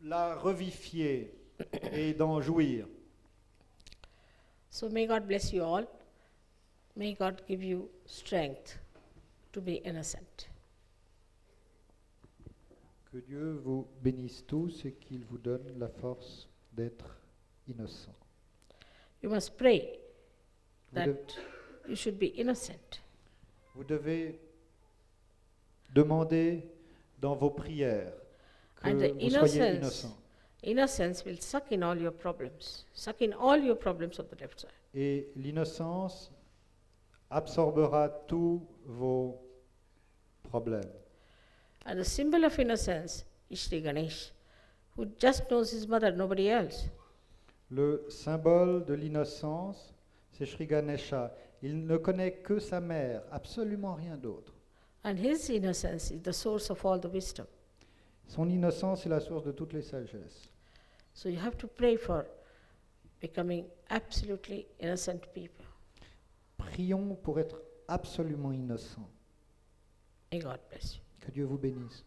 la revivifier et d'en jouir. So may God bless you all. May God give you strength to be innocent. Que Dieu vous bénisse tous et qu'il vous donne la force d'être innocent. You must pray Vous that devez, you should be innocent. vous devez demander dans vos prières que And the vous soyez innocence, innocent. innocence will suck in all your problems, suck in all your problems of the left side. Et l'innocence absorbera tous vos problèmes. And the symbol of innocence is Sri Ganesh, who just knows his mother, nobody else. Le symbole de l'innocence, c'est Sri Ganesha. Il ne connaît que sa mère, absolument rien d'autre. And his innocence is the source of all the wisdom. Son innocence est la source de toutes les sagesses. So you have to pray for becoming absolutely innocent people. Prions pour être absolument innocents. May God bless you. Que Dieu vous bénisse.